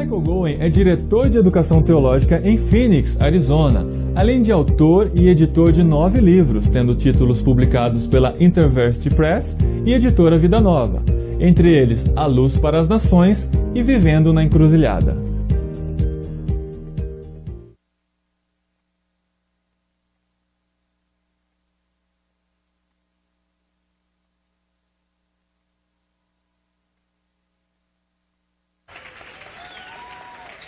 Michael Goen é diretor de educação teológica em Phoenix, Arizona, além de autor e editor de 9 livros, tendo títulos publicados pela InterVarsity Press e editora Vida Nova, entre eles A Luz para as Nações e Vivendo na Encruzilhada.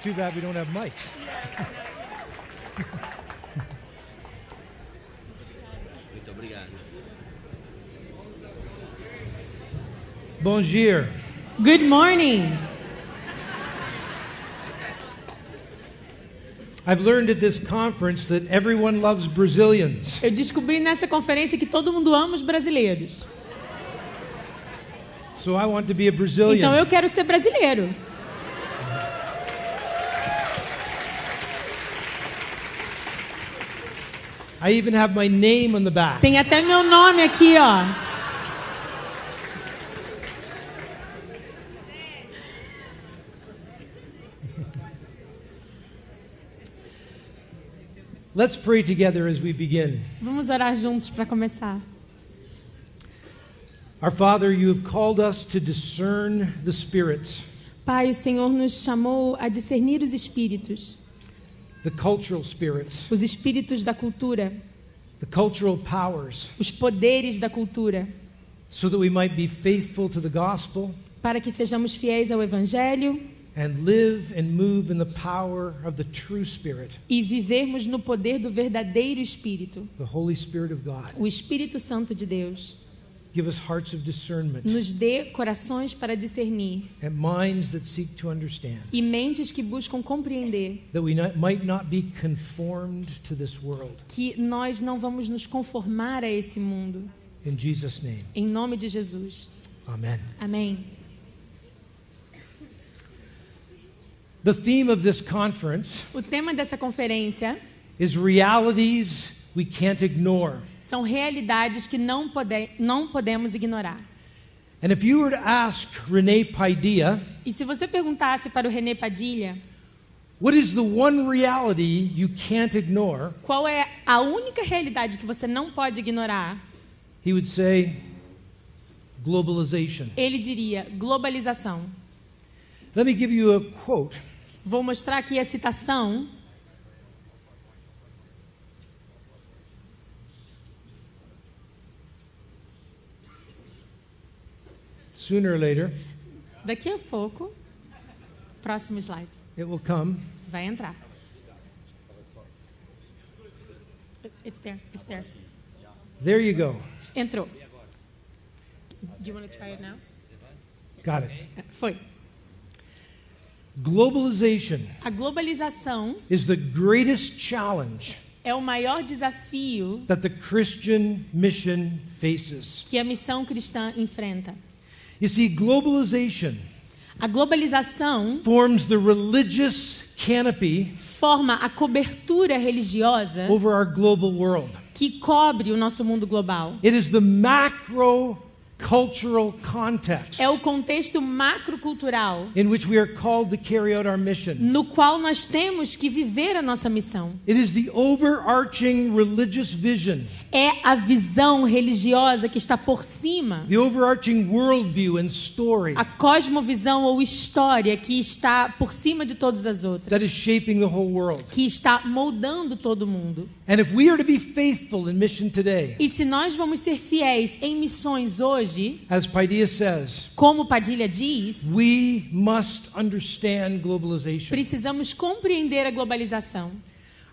Too bad we don't have mics. Muito obrigado. Bom dia. Good morning. I've learned at this conference that everyone loves Brazilians. Eu descobri nessa conferência que todo mundo ama os brasileiros. So I want to be a Brazilian. Então eu quero ser brasileiro. I even have my name on the back. Tem até meu nome aqui, ó. Let's pray together as we begin. Vamos orar juntos para começar. Our Father, you have called us to discern the spirits, Pai, o Senhor nos chamou a discernir os espíritos, the cultural spirits, os espíritos da cultura, the cultural powers, os poderes da cultura, so that we might be faithful to the gospel para que sejamos fiéis ao Evangelho and live and move in the power of the true Spirit, e vivermos no poder do verdadeiro Espírito, the Holy Spirit of God. o Espírito Santo de Deus. Give us hearts of discernment Nos dê corações para discernir and minds that seek to understand, e mentes que buscam compreender that we might not be conformed to this world. que nós não vamos nos conformar a esse mundo. In Jesus' name, Em nome de Jesus. amen. Amém. The theme of this conference O tema dessa conferência is realities we can't ignore. são realidades que não podemos ignorar. And if you were to ask René Padilla, E se você perguntasse para o René Padilha, what is the one reality you can't ignore? qual é a única realidade que você não pode ignorar, He would say, globalization. ele diria globalização. Let me give you a quote. Vou mostrar aqui a citação. Sooner or later, Daqui a pouco, próximo slide, it will come. vai entrar. It's there, it's there. There you go. Entrou. Do you want to try it now? Got it. Foi. Globalization A globalização is the greatest challenge é o maior desafio that the Christian mission faces. que a missão cristã enfrenta. You see, globalization A globalização forms the religious canopy forma a cobertura religiosa over our global world. que cobre o nosso mundo global. It is the macro cultural context É o contexto macrocultural in which we are called to carry out our mission. no qual nós temos que viver a nossa missão. It is the overarching religious vision, É a visão religiosa que está por cima, the overarching worldview and story a cosmovisão ou história que está por cima de todas as that outras, is shaping the whole world. que está moldando todo mundo. And if we are to be faithful in mission today, E se nós vamos ser fiéis em missões hoje, as Padilla says, como Padilha diz, we must understand globalization. precisamos compreender a globalização.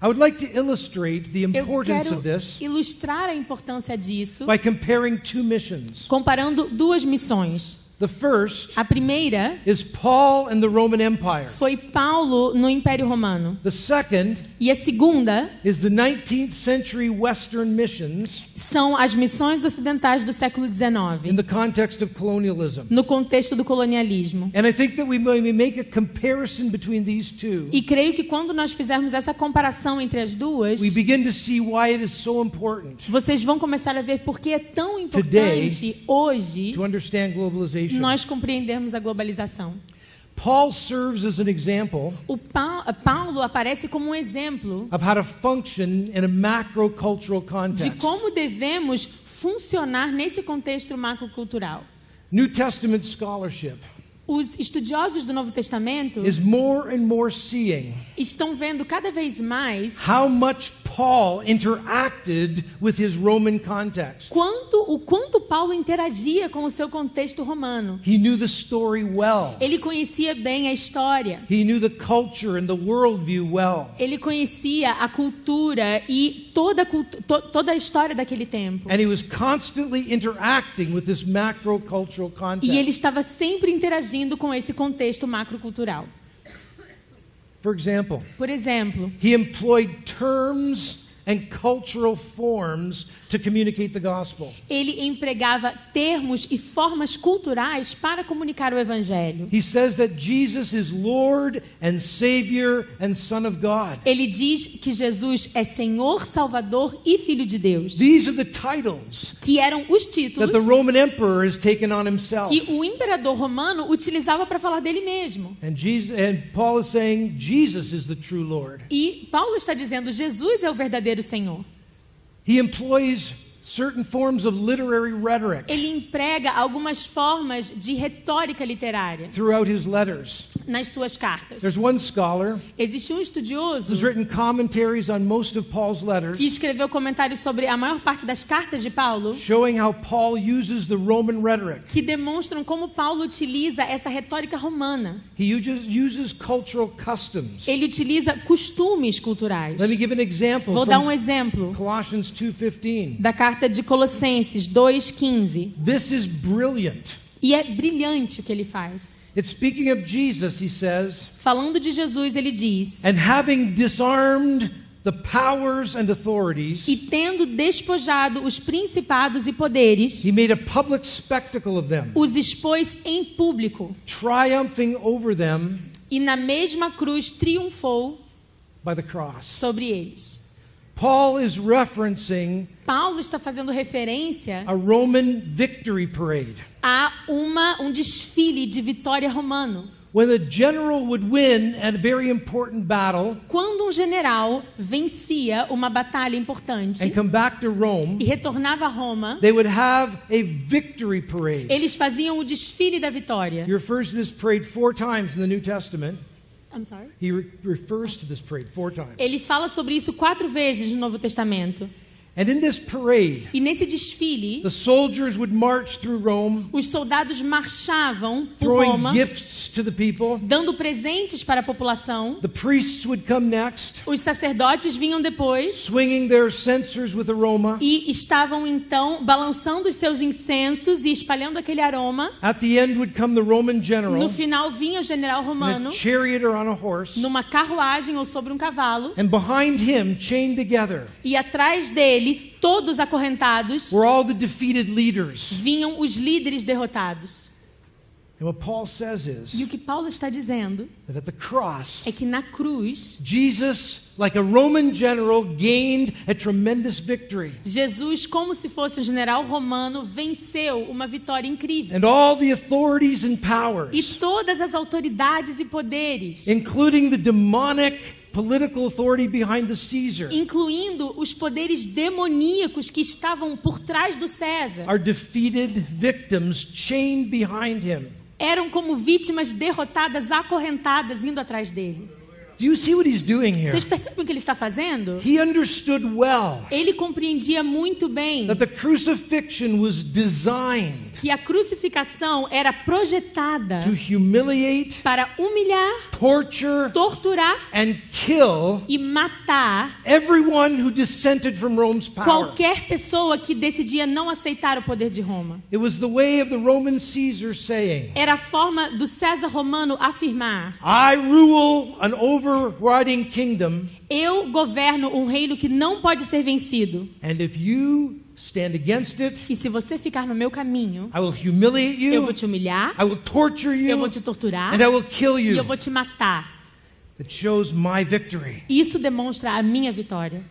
I would like to illustrate the Eu importance quero of this ilustrar a importância disso by comparing two missions. comparando duas missões. The first A primeira is Paul and the Roman Empire. foi Paulo no Império Romano. The second E a segunda is the 19th century Western missions são as missões ocidentais do século in XIX, the context of colonialism. no contexto do colonialismo. And I think that we may make a comparison between these two. E creio que quando nós fizermos essa comparação entre as duas, We begin to see why it is so important vocês vão começar a ver por que é tão importante hoje to understand globalization. nós compreendermos a globalização. Paul serves as an example Paulo aparece como um exemplo of how to function in a macro-cultural de context. como devemos funcionar nesse contexto macrocultural. New Testament scholarship Os estudiosos do Novo Testamento is more and more seeing estão vendo cada vez mais how much Paul interacted with his Roman context. o quanto Paulo interagia com o seu contexto romano. He knew the story well. Ele conhecia bem a história. He knew the culture and the worldview well. Ele conhecia a cultura e toda a história daquele tempo. And he was constantly interacting with this macro-cultural context. E ele estava sempre interagindo com esse contexto macrocultural. For example, Por exemplo, he employed terms and cultural forms to communicate the gospel. ele empregava termos e formas culturais para comunicar o evangelho. He says that Jesus is Lord and Savior and Son of God. Ele diz que Jesus é Senhor, Salvador e Filho de Deus. These are the titles Que eram os that títulos the Roman emperor has taken on himself. que o imperador romano utilizava para falar dele mesmo. And Paul is saying Jesus is the true Lord. E Paulo está dizendo, Jesus é o verdadeiro Senhor. He employs certain forms of literary rhetoric Ele emprega algumas formas de retórica literária throughout his letters. nas suas cartas. There's one scholar Existe um estudioso who's written commentaries on most of Paul's letters, que escreveu comentários sobre a maior parte das cartas de Paulo, showing how Paul uses the Roman rhetoric. que demonstram como Paulo utiliza essa retórica romana. He uses cultural customs. Ele utiliza costumes culturais. Let me give an example Vou dar um from exemplo Colossians 2:15. da carta de Colossenses 2:15. This is brilliant. E é brilhante o que ele faz. It's speaking of Jesus, he says, Falando de Jesus, ele diz: and having disarmed the powers and authorities, e tendo despojado os principados e poderes, he made a public spectacle of them, os expôs em público, triumphing over them e na mesma cruz triunfou by the cross. sobre eles. Paul is referencing Paulo está fazendo referência a Roman victory parade. a um desfile de vitória romano. When a general would win a very important battle Quando um general vencia uma batalha importante and come back to Rome, e retornava a Roma, they would have a victory parade. eles faziam o desfile da vitória. He refers to this parade 4 times in the New Testament. I'm sorry? He refers to this parade 4 times. Ele fala sobre isso 4 vezes no Novo Testamento. And in this parade, E nesse desfile, the soldiers would march through Rome, os soldados marchavam por throwing Roma, gifts to the people. dando presentes para a população. The priests would come next, Os sacerdotes vinham depois swinging their censers with aroma. e estavam então balançando os seus incensos e espalhando aquele aroma. At the end would come the Roman general No final vinha o general in romano a chariot or on a horse, numa carruagem ou sobre um cavalo, and behind him, chained together, e atrás dele, todos acorrentados, were all the defeated leaders. vinham os líderes derrotados. And what Paul says is E o que Paulo está dizendo that at the cross, é que na cruz, Jesus, like a Roman general, gained a tremendous victory. Jesus, como se fosse um general romano, venceu uma vitória incrível. And all the authorities and E powers, todas as autoridades e poderes, including the demonic political authority behind the Caesar, incluindo os poderes demoníacos que estavam por trás do César, are defeated victims chained behind him. eram como vítimas derrotadas, acorrentadas, indo atrás dele. Do you see what he's doing here? Vocês percebem o que ele está fazendo? He understood well Ele compreendia muito bem that the crucifixion was designed que a crucificação era projetada to humiliate, para humilhar, torture, torturar and kill e matar everyone who dissented from Rome's power. qualquer pessoa que decidia não aceitar o poder de Roma. It was the way of the Roman Caesar saying, Era a forma do César romano afirmar: I rule an overriding kingdom, eu governo um reino que não pode ser vencido. and if you stand against it, E se você ficar no meu caminho, I will humiliate eu you, vou te humilhar, I will torture eu vou you, te torturar and I will kill e eu you. vou te matar. It shows my victory. Isso demonstra a minha vitória.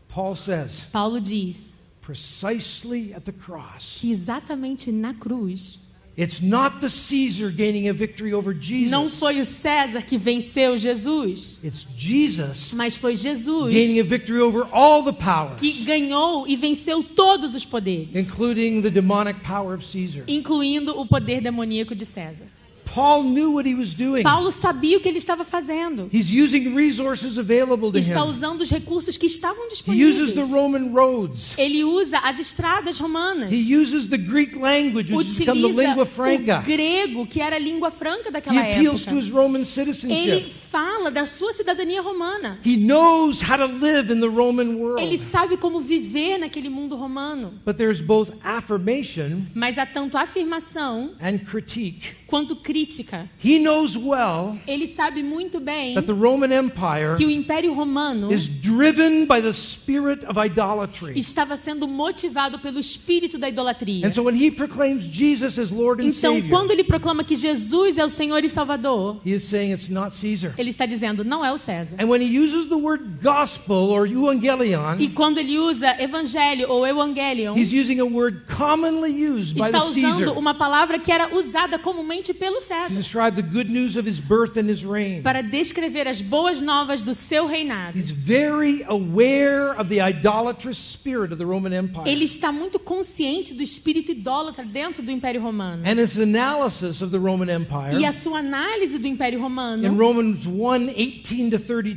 Paul says, Paulo diz precisely at the cross, que exatamente na cruz, It's not the Caesar gaining a victory over Jesus. Não foi o César que venceu Jesus, It's Jesus mas foi Jesus gaining a victory over all the powers, que ganhou e venceu todos os poderes, including the demonic power of Caesar. incluindo o poder demoníaco de César. Paul knew what he was doing. Paulo sabia o que ele estava fazendo. He's using resources available to Está him. usando os recursos que estavam He uses disponíveis. the Roman roads. Ele usa as estradas romanas. He uses the Greek language, which has become the Utiliza lingua franca. o grego, que era a língua franca He daquela appeals to época. his Roman Ele citizenship. fala da sua cidadania romana. He knows how to live in the Roman world. Ele sabe como viver naquele mundo romano. But there's both affirmation Mas há tanto afirmação and critique. quanto crítica. He knows well Ele sabe muito bem that the Roman Empire que o Império Romano is driven by the spirit of idolatry. estava sendo motivado pelo espírito da idolatria. And so when he proclaims Jesus as Lord and Então, Savior, quando ele proclama que Jesus é o Senhor e Salvador, he is saying it's not Caesar. ele está dizendo, não é o César. And when he uses the word gospel or evangelion, E quando ele usa evangelho ou evangelion, he's using a word commonly used by está the usando Caesar uma palavra que era usada comumente pelo to César describe the good news of his birth and his reign. para descrever as boas novas do seu reinado. He's very aware of the idolatrous spirit of the Roman Empire. Ele está muito consciente do espírito idólatra dentro do Império Romano. And his analysis of the Roman E a Empire sua análise do Império in Romano, Romans 1:18 to em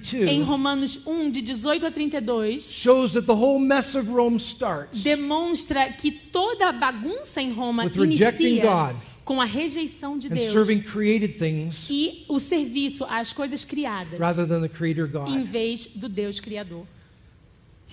32 Romanos 1, de 18 a 32, shows that the whole mess of Rome starts demonstra que toda a bagunça em Roma with rejecting inicia God com a rejeição de and Deus serving created things e o serviço às coisas criadas, rather than the creator em God. vez do Deus Criador.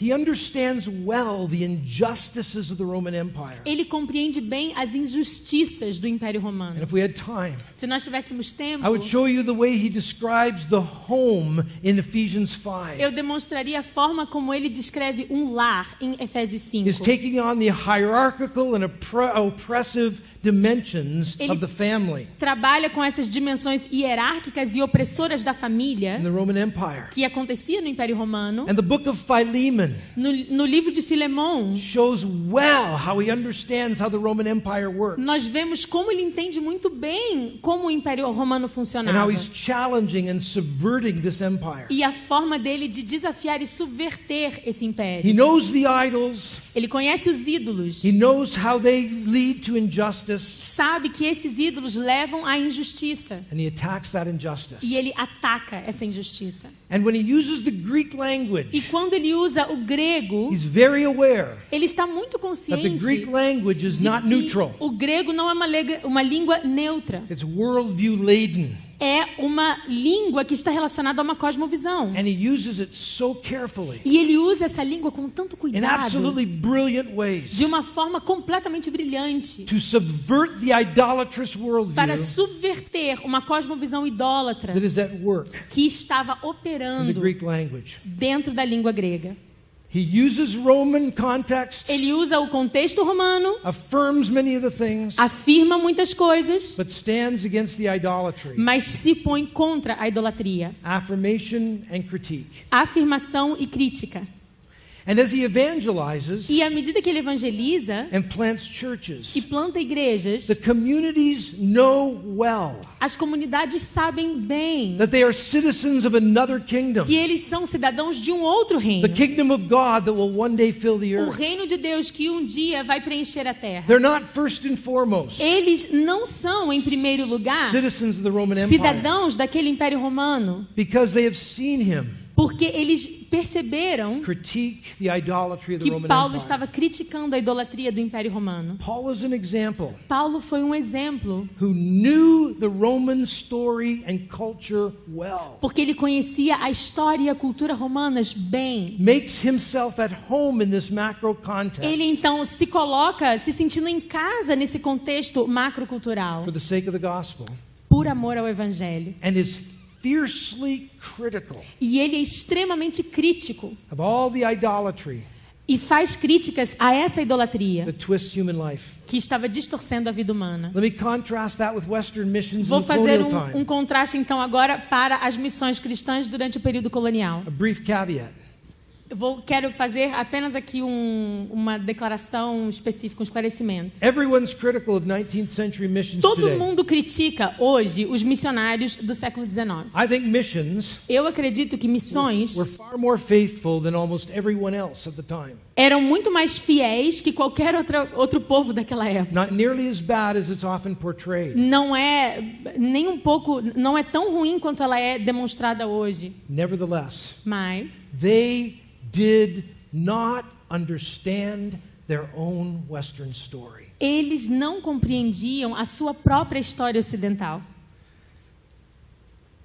He understands well the injustices of the Roman Empire. Ele compreende bem as injustiças do Império And Romano. if we had time, Se nós tivéssemos tempo, I would show you the way he describes the home in Ephesians 5. eu demonstraria a forma como ele descreve um lar em Efésios 5. He's taking on the hierarchical and oppressive dimensions Ele- of the family Trabalha com essas dimensões hierárquicas e opressoras da família in the Roman Empire. que acontecia no Império Romano. And the book of Philemon No livro de Filemão, shows well how he understands how the Roman Empire works nós vemos como ele entende muito bem como o Império Romano and how funcionava. he's challenging and subverting this empire. E a forma dele de desafiar e subverter esse He império. knows the idols. Ele conhece os ídolos. He knows how they lead to injustice, Sabe que esses ídolos levam à injustiça. and he attacks that injustice. E ele ataca essa injustiça. And when he uses the Greek E language, quando ele usa o grego, he's very aware ele está muito that the consciente Greek language is de not que neutral. o grego não é uma língua neutra. It's worldview laden. É uma língua que está relacionada a uma cosmovisão. And he uses it so carefully E ele usa essa língua com tanto in cuidado, absolutely brilliant ways de uma forma completamente brilhante, to subvert the idolatrous para worldview subverter uma cosmovisão idólatra that is at work que estava in the operando Greek language. dentro da língua grega. He uses Roman context, Ele usa o contexto romano, affirms many of the things, afirma muitas coisas, but stands against the idolatry. mas se põe contra a idolatria. Affirmation and critique. Afirmação e crítica. And as he evangelizes E à medida que ele evangeliza and plants churches, e planta igrejas, the communities know well as comunidades sabem bem that they are citizens of another kingdom, que eles são cidadãos de um outro reino. the kingdom of God that will one day fill the O earth. reino de Deus que um dia vai preencher a terra. They're not first and foremost Eles não são, em primeiro lugar, citizens of the Roman Empire cidadãos daquele império romano, because they have seen him porque eles perceberam critique the idolatry of the que Roman Paulo Empire. estava criticando a idolatria do império romano. Paul is an example Paulo foi um exemplo, who knew the Roman story and culture well, porque ele conhecia a história e a cultura romanas bem. makes himself at home in this macro context Ele então se coloca se sentindo em casa nesse contexto macrocultural, for the sake of the gospel, por amor ao evangelho. and is fiercely critical E ele é extremamente crítico of all the idolatry e faz críticas a essa idolatria that twists human life. que estava distorcendo a vida humana. Let me contrast that with Western missions in Vou the fazer colonial time. contraste então agora para as missões cristãs durante o período colonial. A brief caveat. Quero fazer apenas aqui uma declaração específica, um esclarecimento. Everyone's critical of 19th century missions Todo today. mundo critica hoje os missionários do século XIX. I think missions Eu acredito que missões were far more faithful than almost everyone else at the time. eram muito mais fiéis que qualquer outro povo daquela época. Not nearly as bad as it's often portrayed. Não é nem um pouco, não é tão ruim quanto ela é demonstrada hoje. Nevertheless, Mas they did not understand their own Western story. eles não compreendiam a sua própria história ocidental.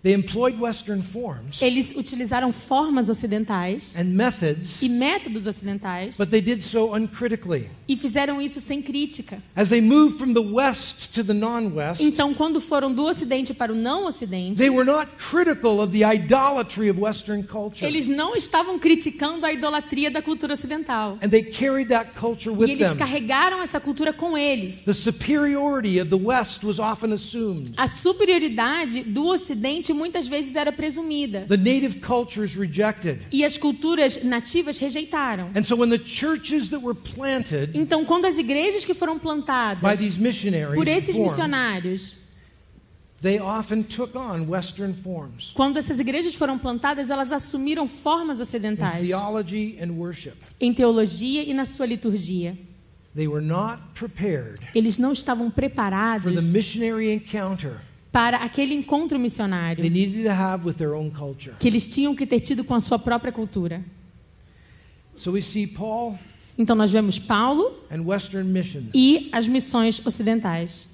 They employed Western forms Eles utilizaram formas ocidentais and methods, e métodos ocidentais but they did so uncritically. e fizeram isso sem crítica. As they moved from the West to the non-West, Então, quando foram do Ocidente para o não Ocidente, they were not critical of the idolatry of Western culture. eles não estavam criticando a idolatria da cultura ocidental. And they carried that culture E with eles them. carregaram essa cultura com eles. The superiority of the West was often assumed. A superioridade do Ocidente muitas vezes era presumida. The native cultures rejected. E as culturas nativas rejeitaram. And so when the churches that were planted Então, quando as igrejas que foram by plantadas these missionaries por esses formed, missionários, they often took on Western forms quando essas igrejas foram plantadas, elas assumiram formas in ocidentais theology and worship. em teologia e na sua liturgia. They were not prepared Eles não estavam for the preparados missionary encounter para aquele encontro they missionário needed to have with their own culture. que eles tinham que ter tido com a sua própria cultura. So we see Paul Então nós vemos Paulo and Western missions. e as missões ocidentais.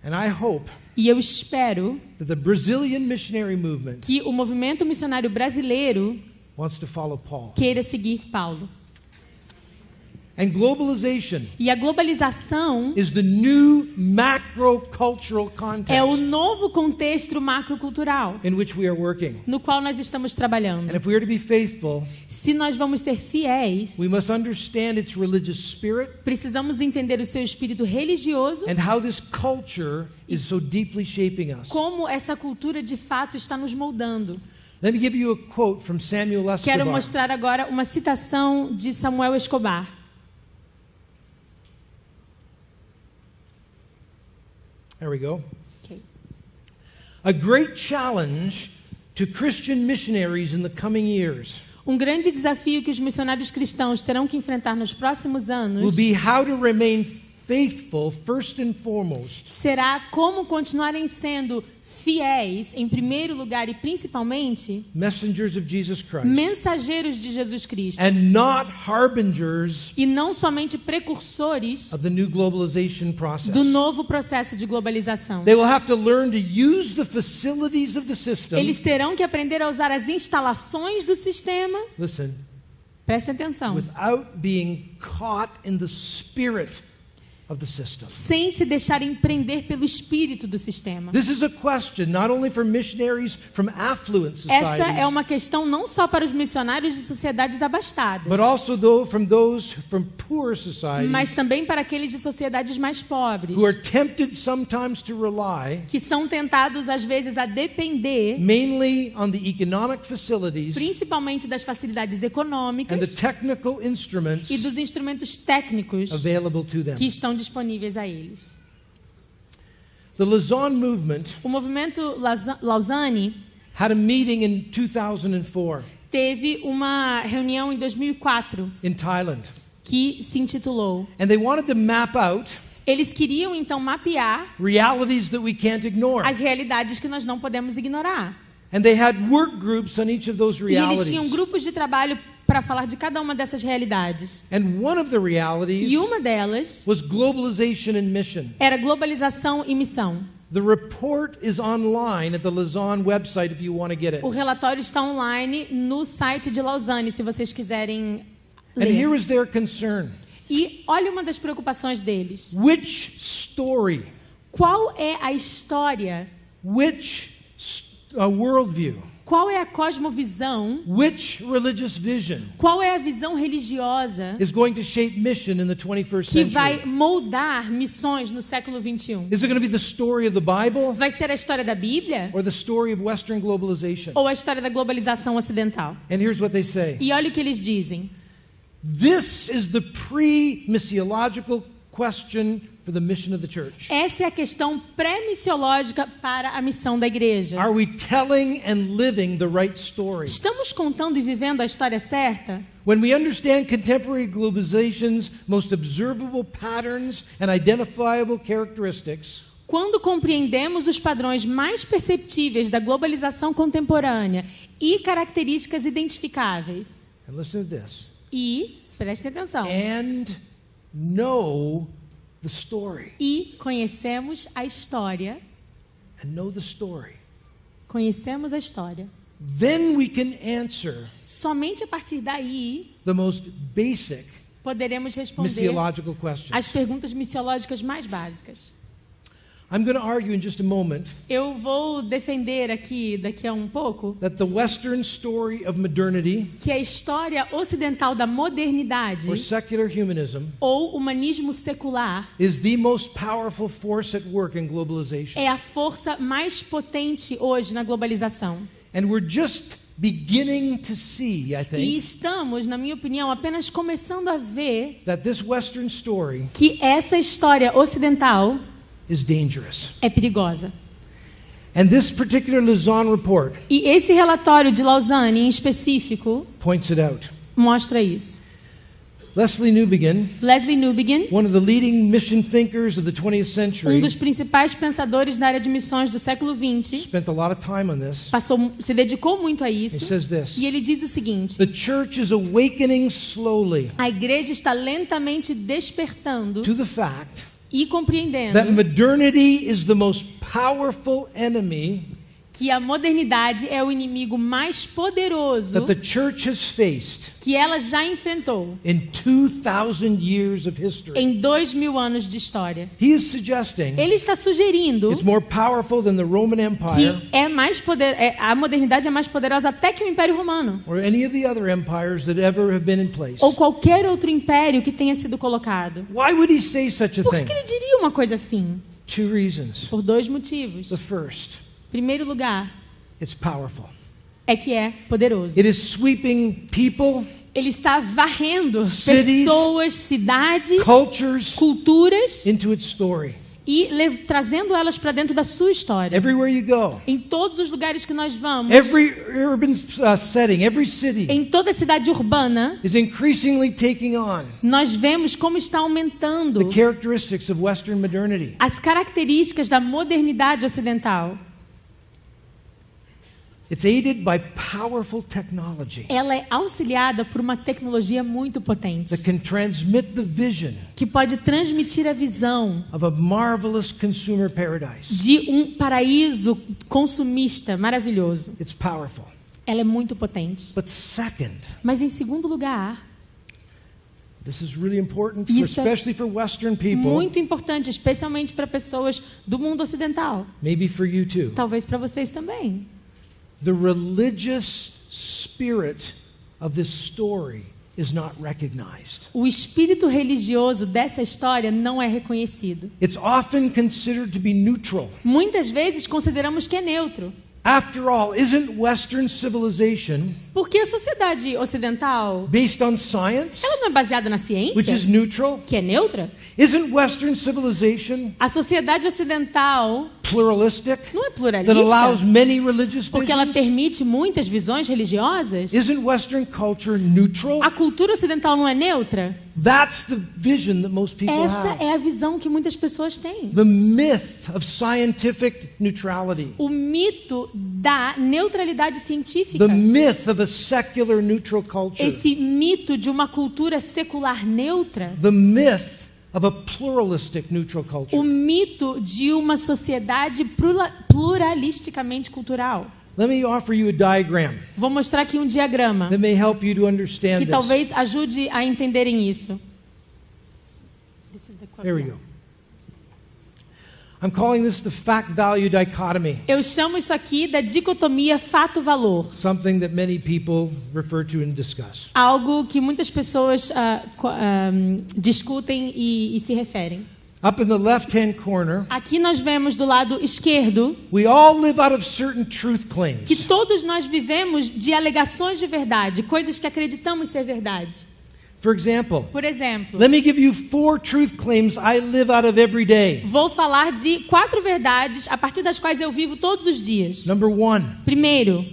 And I hope E eu espero that the Brazilian missionary movement que o movimento missionário brasileiro wants to follow Paul. queira seguir Paulo. And globalization E a globalização is the new macro-cultural é o context novo contexto macrocultural in which we are working. no qual nós estamos trabalhando. And if we are to be faithful, Se nós vamos ser fiéis, we must understand its religious spirit precisamos entender o seu espírito religioso, and how this culture is so deeply shaping us. como essa cultura de fato está nos moldando. Let me give you a quote from Samuel Quero Escobar. mostrar agora uma citação de Samuel Escobar. There we go. Okay. A great challenge to Christian missionaries in the coming years Um grande desafio que os missionários cristãos terão que enfrentar nos próximos will anos be how to remain faithful first and foremost será como continuarem sendo fiéis, em primeiro lugar e principalmente, messengers of Jesus Christ mensageiros de Jesus Cristo. and not harbingers E não somente precursores of the new globalization process. do novo processo de globalização. They will have to learn to use the facilities of the system. Eles terão que aprender a usar as instalações do sistema, Listen, prestem atenção, without being caught in the spirit of the system. sem se deixarem prender pelo espírito do sistema. This is a question not only for missionaries from affluent Essa é societies, uma questão não só para os missionários de sociedades abastadas, but also from those from poor societies mas também para aqueles de sociedades mais pobres, who are tempted sometimes to rely que são tentados às vezes a depender mainly on the economic facilities principalmente das facilidades and the econômicas technical instruments e dos instrumentos técnicos available to them. que estão disponíveis a eles. The Lausanne movement O movimento Lausanne had a meeting in 2004 teve uma reunião em 2004 in Thailand, que se intitulou. and they wanted to map out Eles queriam então mapear realities that we can't ignore. as realidades que nós não podemos ignorar. And they had work groups on each of those E eles tinham realities. grupos de trabalho para falar de cada uma dessas realidades. And one of the E realities uma delas was globalization and mission. era globalização e missão. The report is online at the Lausanne website if you want to get it. O relatório está online no site de Lausanne, se vocês quiserem And here ler. was their concern. E olha uma das preocupações deles. Which story, Qual é a história, which worldview Qual é a cosmovisão? Which religious vision Qual é a visão religiosa is going to shape mission in the 21st que vai century? moldar missões no século 21? Is it going to be the story of the Bible Vai ser a história da Bíblia or the story of Western globalization? ou a história da globalização ocidental? And here's what they say. E olha o que eles dizem. This is the pre-missiological question for the mission of the church. Essa é a questão pré-missiológica para a missão da igreja. Are we telling and living the right story? Estamos contando e vivendo a história certa? When we understand contemporary globalization's most observable patterns and identifiable characteristics, Quando compreendemos os padrões mais perceptíveis da globalização contemporânea e características identificáveis. and listen to this, E, preste atenção, and know the story, e conhecemos a história, conhecemos a história. then we can answer Somente a partir daí the most basic poderemos responder missiological questions. as perguntas missiológicas mais básicas. I'm going to argue in just a moment Eu vou defender aqui, daqui a um pouco, that the Western story of modernity que a história ocidental da modernidade or secular humanism ou humanismo secular is the most powerful force at work in globalization. é a força mais potente hoje na globalização. And we're just beginning to see, I E think, estamos, na minha opinião, apenas começando a ver that this Western story que essa história ocidental is dangerous. é perigosa. And this particular Lausanne report E esse relatório de Lausanne, em específico, points it out. mostra isso. Leslie Newbegin, Leslie Newbegin, one of the leading mission thinkers of the 20th century, dos principais pensadores na área de missões do século XX, spent a lot of time on this. se dedicou muito a He isso. says this, E ele diz o seguinte: the church is awakening slowly a igreja está lentamente despertando to the fact e compreendendo that modernity is the most powerful enemy que a modernidade é o inimigo mais poderoso that the church has faced que ela já enfrentou in 2,000 years of history. em 2000 anos de história. He is suggesting Ele está sugerindo it's more powerful than the Roman Empire que a modernidade é mais poderosa até que o Império Romano or any of the other empires that ever have been in place. ou qualquer outro império que tenha sido colocado. Why would he say such a Por thing? que ele diria uma coisa assim? Two reasons. Por dois motivos. The first, Primeiro lugar, it's powerful. é que é poderoso. It is sweeping people, Ele está varrendo Cities, pessoas, cidades, cultures culturas into its story. e trazendo elas para dentro da sua história. Everywhere you go, Em todos os lugares que nós vamos, every urban setting, every city em toda a cidade urbana, is increasingly taking on nós vemos como está aumentando the characteristics of Western modernity. as características da modernidade ocidental. It's aided by powerful technology Ela é auxiliada por uma tecnologia muito potente, that can transmit the vision que pode transmitir a visão of a marvelous consumer paradise. de um paraíso consumista maravilhoso. It's powerful. Ela é muito potente. But second, Mas em segundo lugar, this is really important, Isso é especially for Western people, muito importante, especialmente para pessoas do mundo ocidental, maybe for you too. talvez para vocês também. The religious spirit of this story is not recognized. O espírito religioso dessa história não é reconhecido. It's often considered to be neutral. Muitas vezes consideramos que é neutro, After all, isn't Western civilization porque a sociedade ocidental, based on science, ela não é baseada na which ciência, is neutral? que é neutra? Isn't Western civilization A sociedade ocidental pluralistic, não é that allows pluralista, many religious porque ela visions? permite muitas visões religiosas? Isn't Western culture neutral? A cultura ocidental não é neutra? That's the vision that most people Essa have. é a visão que muitas pessoas têm. The myth of scientific neutrality. O mito da neutralidade científica. The myth of a secular neutral culture. Esse mito de uma cultura secular neutra. The myth of a pluralistic neutral culture. O mito de uma sociedade pluralisticamente cultural. Let me offer you a diagram Vou mostrar aqui um diagrama that may help you to understand que this. talvez ajude a entenderem isso. There we go. I'm calling this the fact-value dichotomy, Eu chamo isso aqui da dicotomia fato-valor. something that many people refer to and discuss. Algo que muitas pessoas discutem e se referem. Up in the left-hand corner, Aqui nós vemos do lado esquerdo we all live out of certain truth que claims. todos nós vivemos de alegações de verdade, coisas que acreditamos ser verdade. For example, Por exemplo, let me give you 4 truth claims I live out of every day. vou falar de 4 verdades a partir das quais eu vivo todos os dias. Number 1, Primeiro,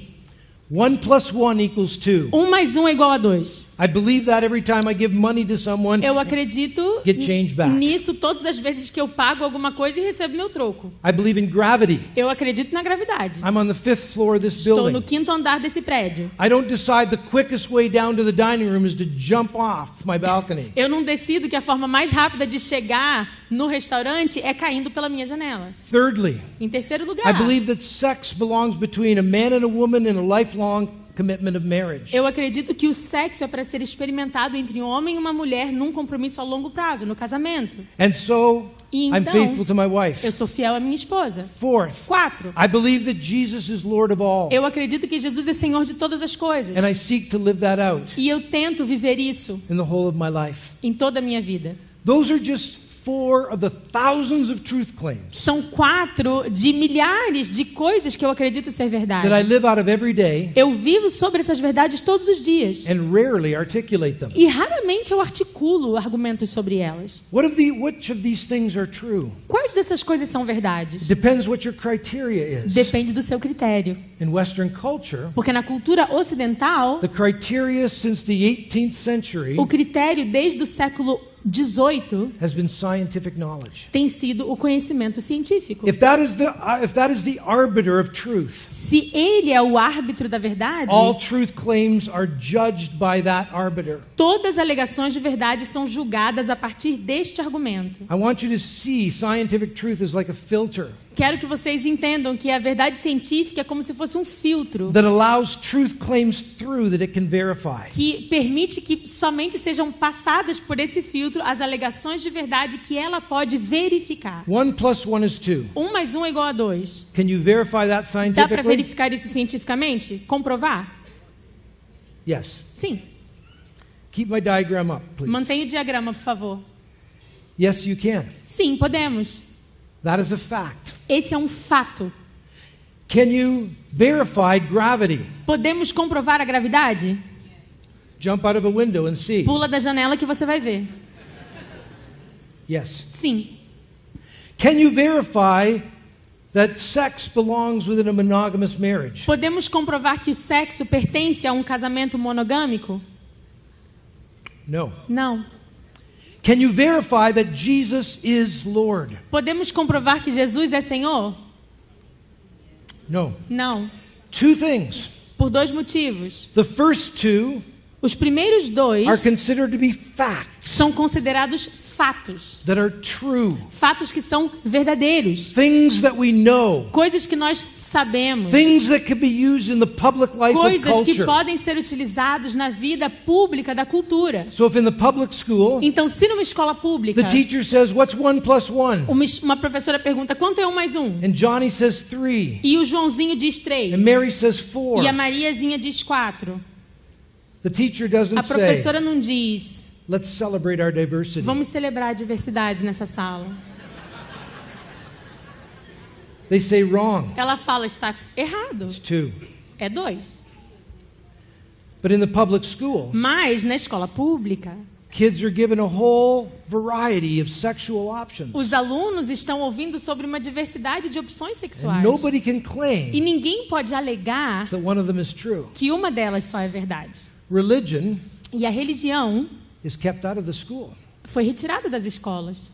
1 plus 1 equals 2. 1 mais 1 é igual a 2. I believe that every time I give money to someone. Eu acredito Get change back. nisso todas as vezes que eu pago alguma coisa e recebo meu troco. I believe in gravity. Eu acredito na gravidade. I'm on the 5th floor of this Estou no building. 5º andar desse prédio. I don't decide the quickest way down to the dining room is to jump off my balcony. Eu não decido que a forma mais rápida de chegar no restaurante é caindo pela minha janela. Thirdly, Em terceiro I lugar, believe that sex belongs between a man and a woman in a lifelong commitment of marriage. eu acredito que o sexo é para ser experimentado entre um homem e uma mulher num compromisso a longo prazo, no casamento. And so, E I'm então, faithful to my wife. Eu sou fiel à minha esposa. 4th, 4. I believe that Jesus is Lord of all. Eu acredito que Jesus é Senhor de todas as coisas. And I seek to live that out E eu tento viver isso in the whole of my life. em toda a minha vida. Those are just 4 of the thousands of truth claims São 4 de milhares de coisas que eu acredito ser verdade. that I live out of every day Eu vivo sobre essas verdades todos os dias. and rarely articulate them. E raramente eu articulo argumentos sobre elas. Which of these things are true? Quais dessas coisas são verdades? Depends what your criteria is. Depende do seu critério. In Western culture, Porque na cultura ocidental, the criteria since the 18th century o critério desde o século XVIII has been scientific knowledge. tem sido o conhecimento científico. If that is the arbiter of truth, Se ele é o árbitro da verdade, all truth claims are judged by that arbiter. todas as alegações de verdade são julgadas a partir deste argumento. I want you to see scientific truth as like a filter Quero que vocês entendam que a verdade científica é como se fosse um filtro that allows truth claims through that it can verify. que permite que somente sejam passadas por esse filtro as alegações de verdade que ela pode verificar. 1 plus 1 is 2. 1 mais 1 é igual a 2. Can you verify that Dá para scientifically? verificar isso cientificamente? Comprovar? Yes. Sim. Keep my diagram up, please. Mantenha o diagrama, por favor. Yes, you can. Sim, podemos. That is a fact. Esse é um fato. Can you verify gravity? Podemos comprovar a gravidade? Jump out of a window and see. Pula da janela que você vai ver. Yes. Sim. Can you verify that sex belongs within a monogamous marriage? Podemos comprovar que o sexo pertence a um casamento monogâmico? No. Não. Can you verify that Jesus is Lord? Podemos comprovar que Jesus é Senhor? No. Não. 2 things. Por 2 motivos. The first 2 Os primeiros 2 are considered to be facts são considerados fatos. that are true. Fatos que são verdadeiros. Things that we know. Coisas que nós sabemos. Things that can be used in the public life of Coisas que culture. podem ser utilizados na vida pública da cultura. So if in the public school, Então, se numa escola pública, the teacher says, what's 1 plus 1? uma professora pergunta quanto é 1 mais 1? And Johnny says 3. E o Joãozinho diz 3. And Mary says 4. E a Mariazinha diz 4. The teacher doesn't A say, professora não diz, let's celebrate our diversity. vamos celebrar a diversidade nessa sala. They say wrong. Ela fala, está errado. It's 2. É 2. But in the public school, Mas, na escola pública, kids are given a whole variety of sexual options. os alunos estão ouvindo sobre uma diversidade de opções And sexuais. nobody can E claim ninguém pode alegar that one of them is true. que uma delas só é verdade. Religion E a religião is kept out of the school. foi retirada das escolas.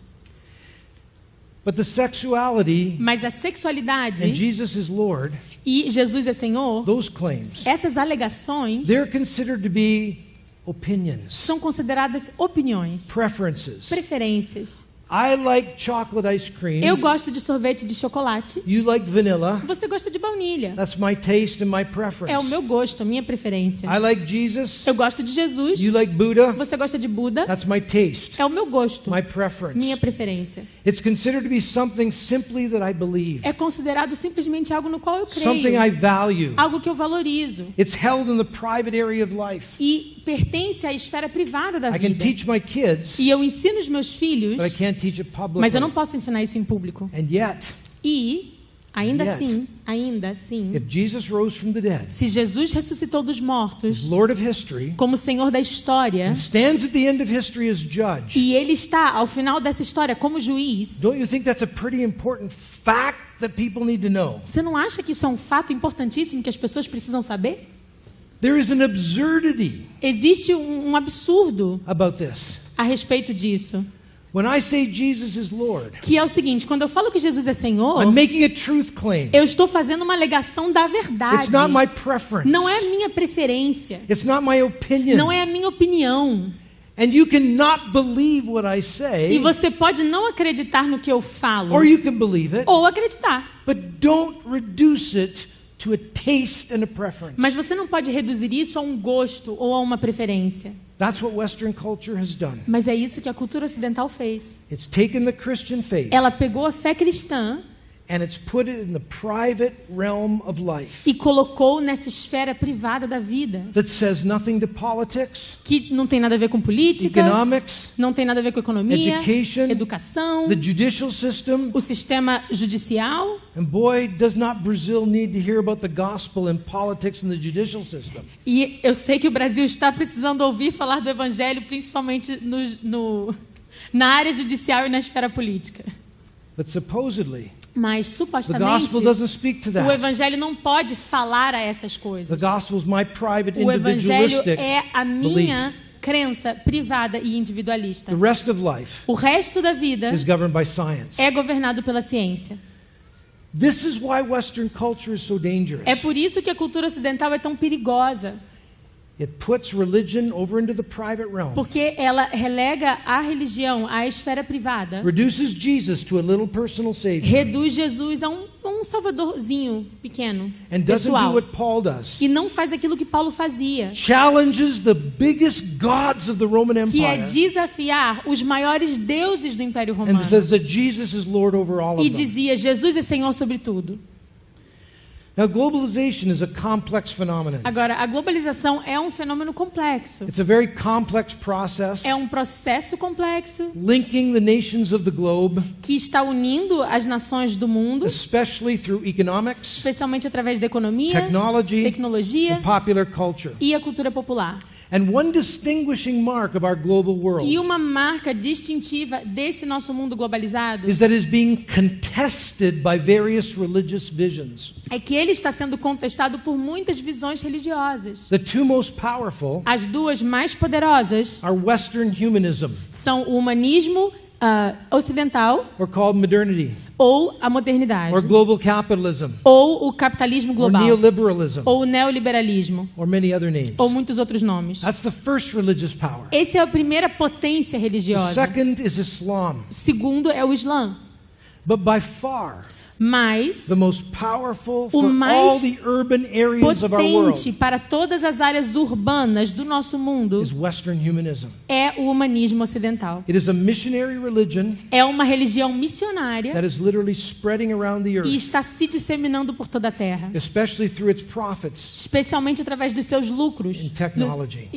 But the sexuality Mas a and sexualidade Jesus is Lord, e Jesus é Senhor, those claims, essas alegações they're considered to be opinions, são consideradas opiniões, preferences, preferências, I like chocolate ice cream. Eu gosto de sorvete de chocolate. You like vanilla. Você gosta de baunilha. That's my taste and my preference. É o meu gosto, a minha preferência. I like Jesus. Eu gosto de Jesus. You like Buddha. Você gosta de Buda. That's my taste. É o meu gosto, My preference. minha preferência. It's considered to be something simply that I believe. É considerado simplesmente algo no qual eu Something I creio. value. Algo que eu valorizo. It's held in the private area of life. E pertence à esfera privada da I can vida. teach my kids, E eu ensino os meus filhos, but I can't teach it publicly. mas eu não posso ensinar isso em público. And yet, E, ainda Yet. assim, if Jesus rose from the dead, se Jesus ressuscitou dos mortos Lord of history, como Senhor da história, and stands at the end of history as judge, e Ele está ao final dessa história como juiz, don't you think that's a pretty important fact that people need to know? você não acha que isso é um fato importantíssimo que as pessoas precisam saber? There is an absurdity Existe um absurdo about this. a respeito disso, When I say Jesus is Lord, que é o seguinte: quando eu falo que Jesus é Senhor, I'm making a truth claim. eu estou fazendo uma alegação da verdade. It's not my preference. Não é a minha preferência. It's not my opinion. Não é a minha opinião. And you cannot believe what I E say, você pode não acreditar no que eu falo, or you can believe it, ou acreditar. but don't reduce it to a taste and a preference. Mas você não pode reduzir isso a um gosto ou a uma preferência. That's what Western culture has done. Mas é isso que a cultura ocidental fez. It's taken the Christian faith Ela pegou a fé cristã and it's put it in the private realm of life e colocou nessa esfera privada da vida, that says nothing to politics, que não tem nada a ver com política, economics, não tem nada a ver com economia, Education, educação, the judicial system. o sistema judicial. And boy, does not Brazil need to hear about the gospel in politics and the judicial system. E eu sei que o Brasil está precisando ouvir falar do evangelho, principalmente na área judicial e na esfera política. But supposedly, Mas, the supostamente, gospel doesn't speak to o that. evangelho não pode falar a essas coisas. The gospel is my private, O evangelho individualistic é a belief. minha crença privada e individualista. The rest of life O resto da vida is governed by science. é governado pela ciência. This is why Western culture is so dangerous. É por isso que a cultura ocidental é tão perigosa. It puts religion over into the private realm. Porque ela relega a religião à esfera privada. Reduces Jesus to a little personal savior. Reduz Jesus a um salvadorzinho pequeno, And doesn't do pessoal. what Paul does. E não faz aquilo que Paulo fazia, Challenges the biggest gods of the Roman que é Empire. desafiar os maiores deuses do Império Romano. And says that Jesus is Lord over all E of them. dizia, Jesus é Senhor sobre tudo. Now, globalization is a complex phenomenon. Agora, a globalização é um fenômeno complexo. It's a very complex process É um processo complexo linking the nations of the globe, que está unindo as nações do mundo, especially through economics, especialmente através da economia, technology, tecnologia and popular culture. e a cultura popular. And one distinguishing mark of our global world E uma marca distintiva desse nosso mundo globalizado is that it is being contested by various religious visions. é que ele está sendo contestado por muitas visões religiosas. The two most powerful As duas mais poderosas are Western humanism, são o humanismo ocidental or called modernity, ou a modernidade, or global capitalism, ou o capitalismo or global, neoliberalism, ou o neoliberalismo, or many other names. ou muitos outros nomes. That's the first religious power. Essa é a primeira potência The religiosa. second is Islam. O segundo é o Islã. But by far, Mas the most powerful o for mais all the urban areas of our world potente para todas as áreas urbanas do nosso mundo is Western humanism. é o humanismo ocidental. It is a missionary religion É uma religião missionária that is literally spreading around the e earth, está se disseminando por toda a terra, especially through its prophets especialmente através dos seus lucros, and technology.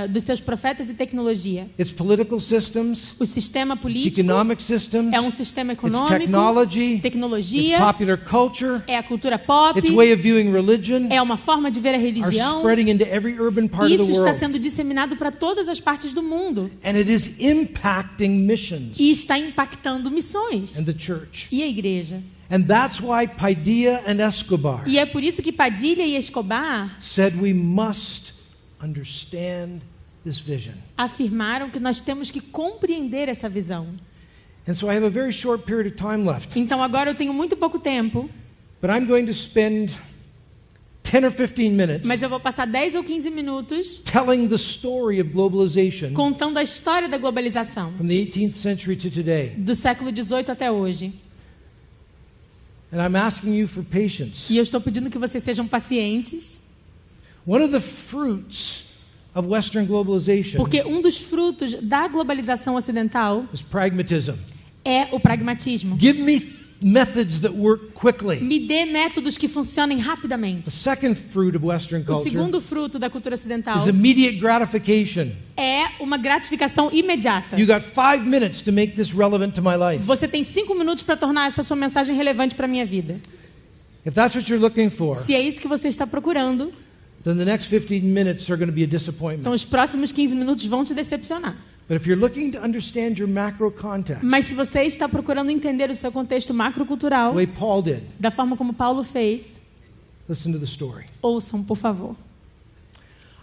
dos seus profetas e tecnologia. Its political systems, O sistema its político economic systems, é um sistema its econômico, technology, its tecnologia, popular culture, é a cultura pop, its way of viewing religion é uma forma de ver a are religião. spreading into every urban part of Isso the está world. sendo disseminado para todas as partes do mundo And it is impacting missions e está impactando missões and the church. e a igreja. And that's why Padilla and Escobar E é por isso que Padilha e Escobar said we must understand this vision. afirmaram que nós temos que compreender essa visão. And so I have a very short period of time left. Então agora eu tenho muito pouco tempo, But I'm going to spend 10 or 15 minutes Mas eu vou passar 10 ou 15 minutos telling the story of globalization contando a história da globalização, from the 18th century to today. do século XVIII até hoje. And I'm asking you for patience. E eu estou pedindo que vocês sejam pacientes, One of the fruits of Western globalization porque um dos frutos da globalização ocidental is pragmatism. é o pragmatismo. Give me methods that work quickly. Me dê métodos que funcionem rapidamente. The second fruit of Western O culture segundo fruto da cultura ocidental is immediate gratification. é uma gratificação imediata. You got 5 minutes to make this relevant to my life. Você tem 5 minutos para tornar essa sua mensagem relevante para a minha vida. If that's what you're looking for, Se é isso que você está procurando, then the next 15 minutes are going to be a então disappointment. os próximos 15 minutos vão te decepcionar. But if you're looking to understand your macro context, Mas se você está procurando entender o seu contexto the macrocultural, way Paul did, da forma como Paulo fez, listen to the story. ouçam, por favor.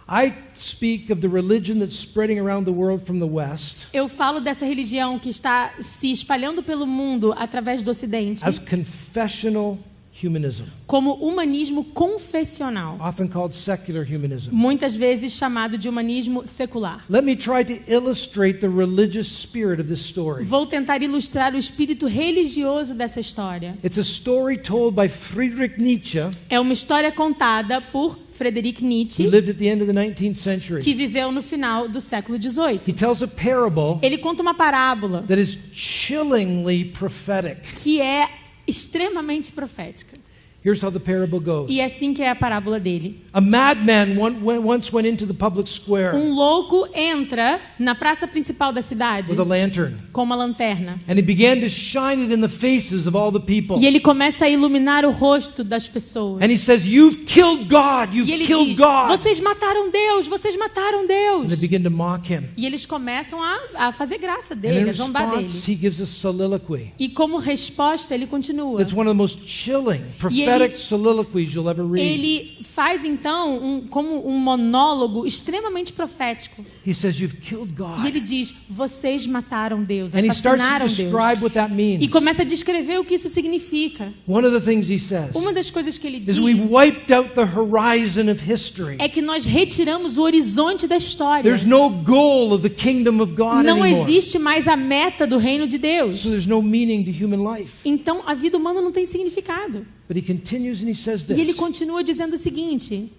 I speak of the religion that's spreading around the world from the West Eu falo dessa religião que está se espalhando pelo mundo através do Ocidente as confessional humanism, como humanismo confessional, often called secular humanism. muitas vezes chamado de humanismo secular. Let me try to illustrate the religious spirit of this story. Vou tentar ilustrar o espírito religioso dessa história. It's a story told by Friedrich Nietzsche, É uma história contada por Friedrich who Nietzsche, lived at the end of the 19th century. que viveu no final do século XVIII. He tells a parable Ele conta uma parábola that is chillingly prophetic. que é extremamente profética. Here's how the parable goes. E é assim que é a parábola dele. A madman once went into the public square Um louco entra na praça principal da cidade with a lantern, com uma lanterna. and he began to shine it in the faces of all the people. E ele começa a iluminar o rosto das pessoas. And he says, "You've killed God. E You've ele killed diz: God." vocês mataram Deus, vocês mataram And they Deus. begin to mock him. E eles começam a fazer graça And in dele, a zombar response, dele. he gives a soliloquy. E como resposta ele continua. It's one of the most chilling, prophetic soliloquies you'll ever read. Ele faz então como um monólogo extremamente profético. He says, "You've killed E God." ele diz: vocês mataram Deus, And he starts to assassinaram Deus. describe what that means. E começa a descrever o que isso significa. One of the things he says Uma das coisas que ele is diz we've wiped out the horizon of history. é que nós retiramos o horizonte da história. There's no goal of the kingdom of God Não anymore. existe mais a meta do reino de Deus. So there's no meaning to human life. Então a vida humana não tem significado. But he continues and he says E ele this: continua dizendo o seguinte: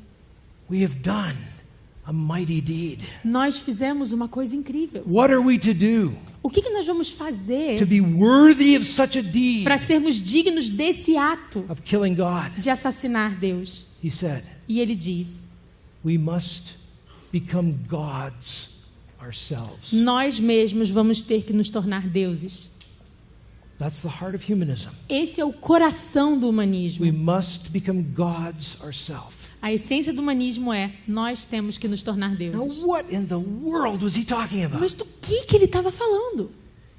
"We have done a mighty deed." nós fizemos uma coisa incrível. What are we to do O que nós vamos to fazer be worthy of such a deed para sermos dignos desse ato of killing God? de assassinar Deus? He said, E ele diz: "We must become gods ourselves." nós mesmos vamos ter que nos tornar deuses. That's the heart of humanism. Esse é o coração do humanismo. We must become gods ourselves. A essência do humanismo é: nós temos que nos tornar Now, deuses. what in the world was he talking about? Mas do que ele estava falando?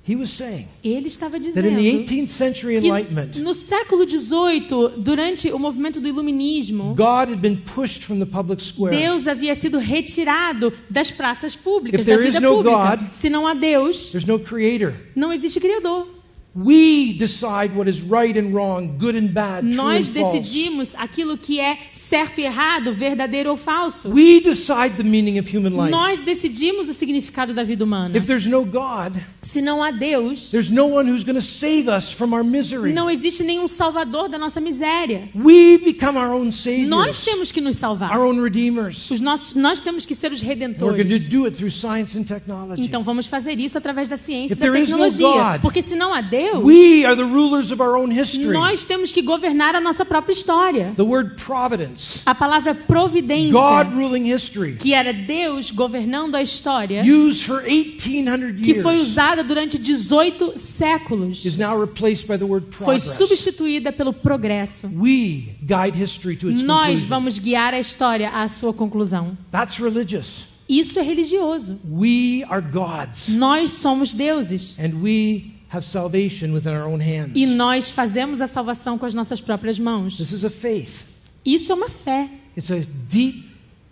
He was saying Ele estava that in the dizendo 18th century que Enlightenment, no século XVIII, durante o movimento do iluminismo, God had been pushed from the public square. Deus havia sido retirado das praças públicas, If da there is vida no pública. God, Se não há Deus, There's no creator. não existe Criador. We decide what is right and wrong, good and bad, true Nós and false. decidimos aquilo que é certo e errado, verdadeiro ou falso. We decide the meaning of human life. Nós decidimos o significado da vida humana. If there's no God, Se não há Deus, there's no one who's going to save us from our misery. não existe nenhum salvador da nossa miséria. We become our own Nós saviors, temos que nos salvar. our own redeemers. Nós temos que ser os We're going redentores. to do it through science and technology. Então vamos fazer isso através da ciência e If da there is no tecnologia. God, Porque se não há Deus, We are the rulers of our own history. nós temos que governar a nossa própria história. The word providence, A palavra providência, God ruling history, que era Deus governando a história, used for 1800 que foi years, usada durante 18 séculos, is now replaced by the word foi progress. substituída pelo progresso. We guide history to its Nós conclusion. vamos guiar a história à sua conclusão. That's religious. Isso é religioso. We are gods, Nós somos deuses. and we have salvation within our own hands. E nós fazemos a salvação com as nossas próprias mãos. This is a faith. Isso é uma fé. It's a deep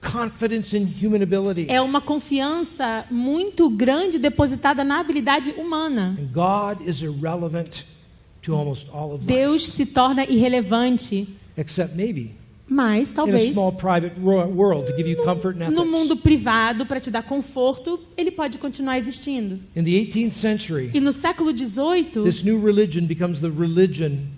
confidence in human ability. É uma confiança muito grande depositada na habilidade humana. And God is irrelevant to almost all of life, Deus se torna irrelevante, except maybe Mas, in a talvez, small private world to give you comfort and no ethics. mundo privado, para te dar conforto, ele pode continuar existindo. In the 18th century, E no século XVIII, this new religion becomes the religion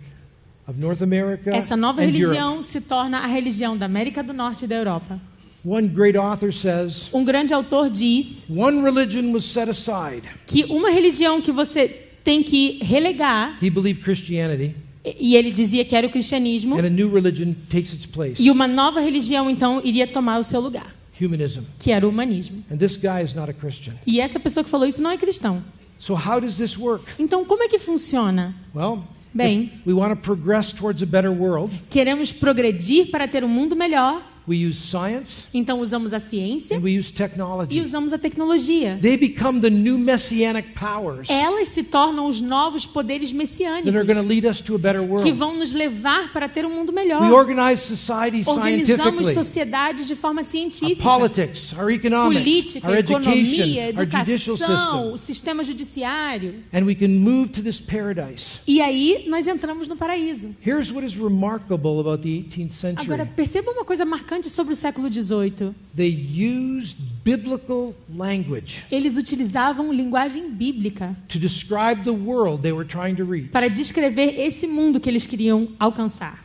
of North America essa nova and Europe. religião se torna a religião da América do Norte e da Europa. One great author says, Um grande autor diz one religion was set aside. que uma religião que você tem que relegar, He believed Christianity, e ele dizia que era o cristianismo, and a new religion takes its place, e uma nova religião então iria tomar o seu lugar, humanism. que era o humanismo. And this guy is not a Christian. E essa pessoa que falou isso não é cristão. So how does this work? Então, como é que funciona? Well, Bem, if we want to progress towards a better world, queremos progredir para ter um mundo melhor, we use science então usamos a ciência and we use e technology. usamos a tecnologia. They become the new messianic powers Elas se tornam os novos poderes that are messiânicos going to lead us to a better que world. vão nos levar para ter um mundo We melhor. organize society Organizamos scientifically. sociedades de forma Our científica. politics, our economics, Política, our education, economia, our judicial educação, o system. sistema judiciário. And we can move to this paradise. E aí nós entramos no paraíso. Here's what is remarkable about the 18th Agora, century. perceba uma coisa marcante sobre o século XVIII. They used biblical language Eles utilizavam linguagem bíblica to describe the world they were trying to reach. para descrever esse mundo que eles queriam alcançar.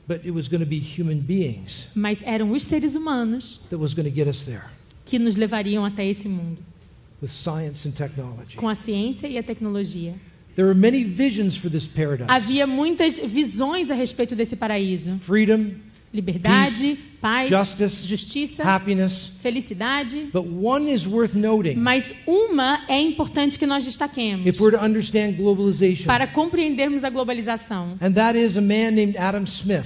But it was going to be human beings Mas eram os seres humanos that was going to get us there que nos levariam até esse mundo, with science and technology. com a ciência e a tecnologia. There were many visions for this paradise. Havia muitas visões a respeito desse paraíso. Freedom, Liberdade, paz, justice, justiça, happiness. felicidade. But one is worth noting Mas uma é importante que nós destaquemos if we're to understand globalization. para compreendermos a globalização, And that is a man named Adam Smith.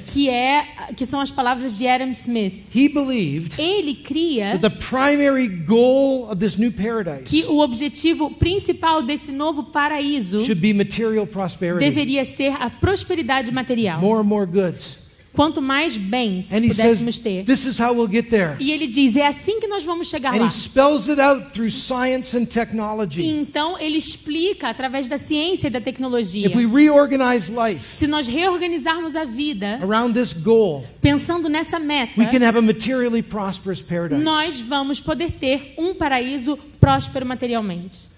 que são as palavras de Adam Smith. He believed Ele cria that the primary goal of this new paradise que o objetivo principal desse novo paraíso should be material prosperity. deveria ser a prosperidade material. More and more goods. Quanto mais bens And he pudéssemos says, ter. this is how we'll get there. E ele diz, é assim que nós vamos chegar And lá. he spells it out through science and E technology. então ele explica através da ciência e da tecnologia. If we reorganize life Se nós reorganizarmos a vida around this goal, pensando nessa meta, we can have a materially prosperous paradise. nós vamos poder ter um paraíso próspero materialmente.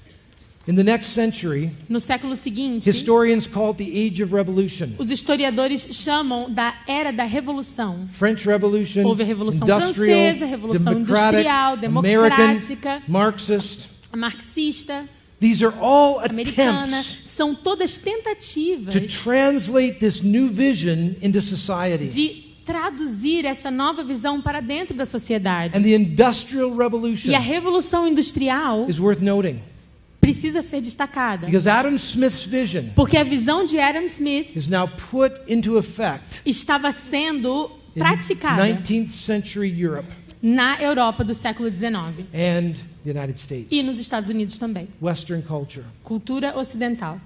In the next century, No século seguinte, historians call it the Age of Revolution. os historiadores chamam da Era da Revolução. French Revolution, Houve a Revolução Industrial, Francesa, a Revolução Democratic, Industrial, Democrática, American, Marxist. a marxista, These are all americana, attempts são todas tentativas to translate this new vision into society. de traduzir essa nova visão para dentro da sociedade. And the Industrial Revolution E a Revolução Industrial is worth noting precisa ser destacada, because Adam Smith's vision porque a visão de Adam Smith is now put into effect estava sendo in praticada 19th century Europe na Europa do século XIX and the United States. e nos Estados Unidos também. Western culture. Cultura ocidental.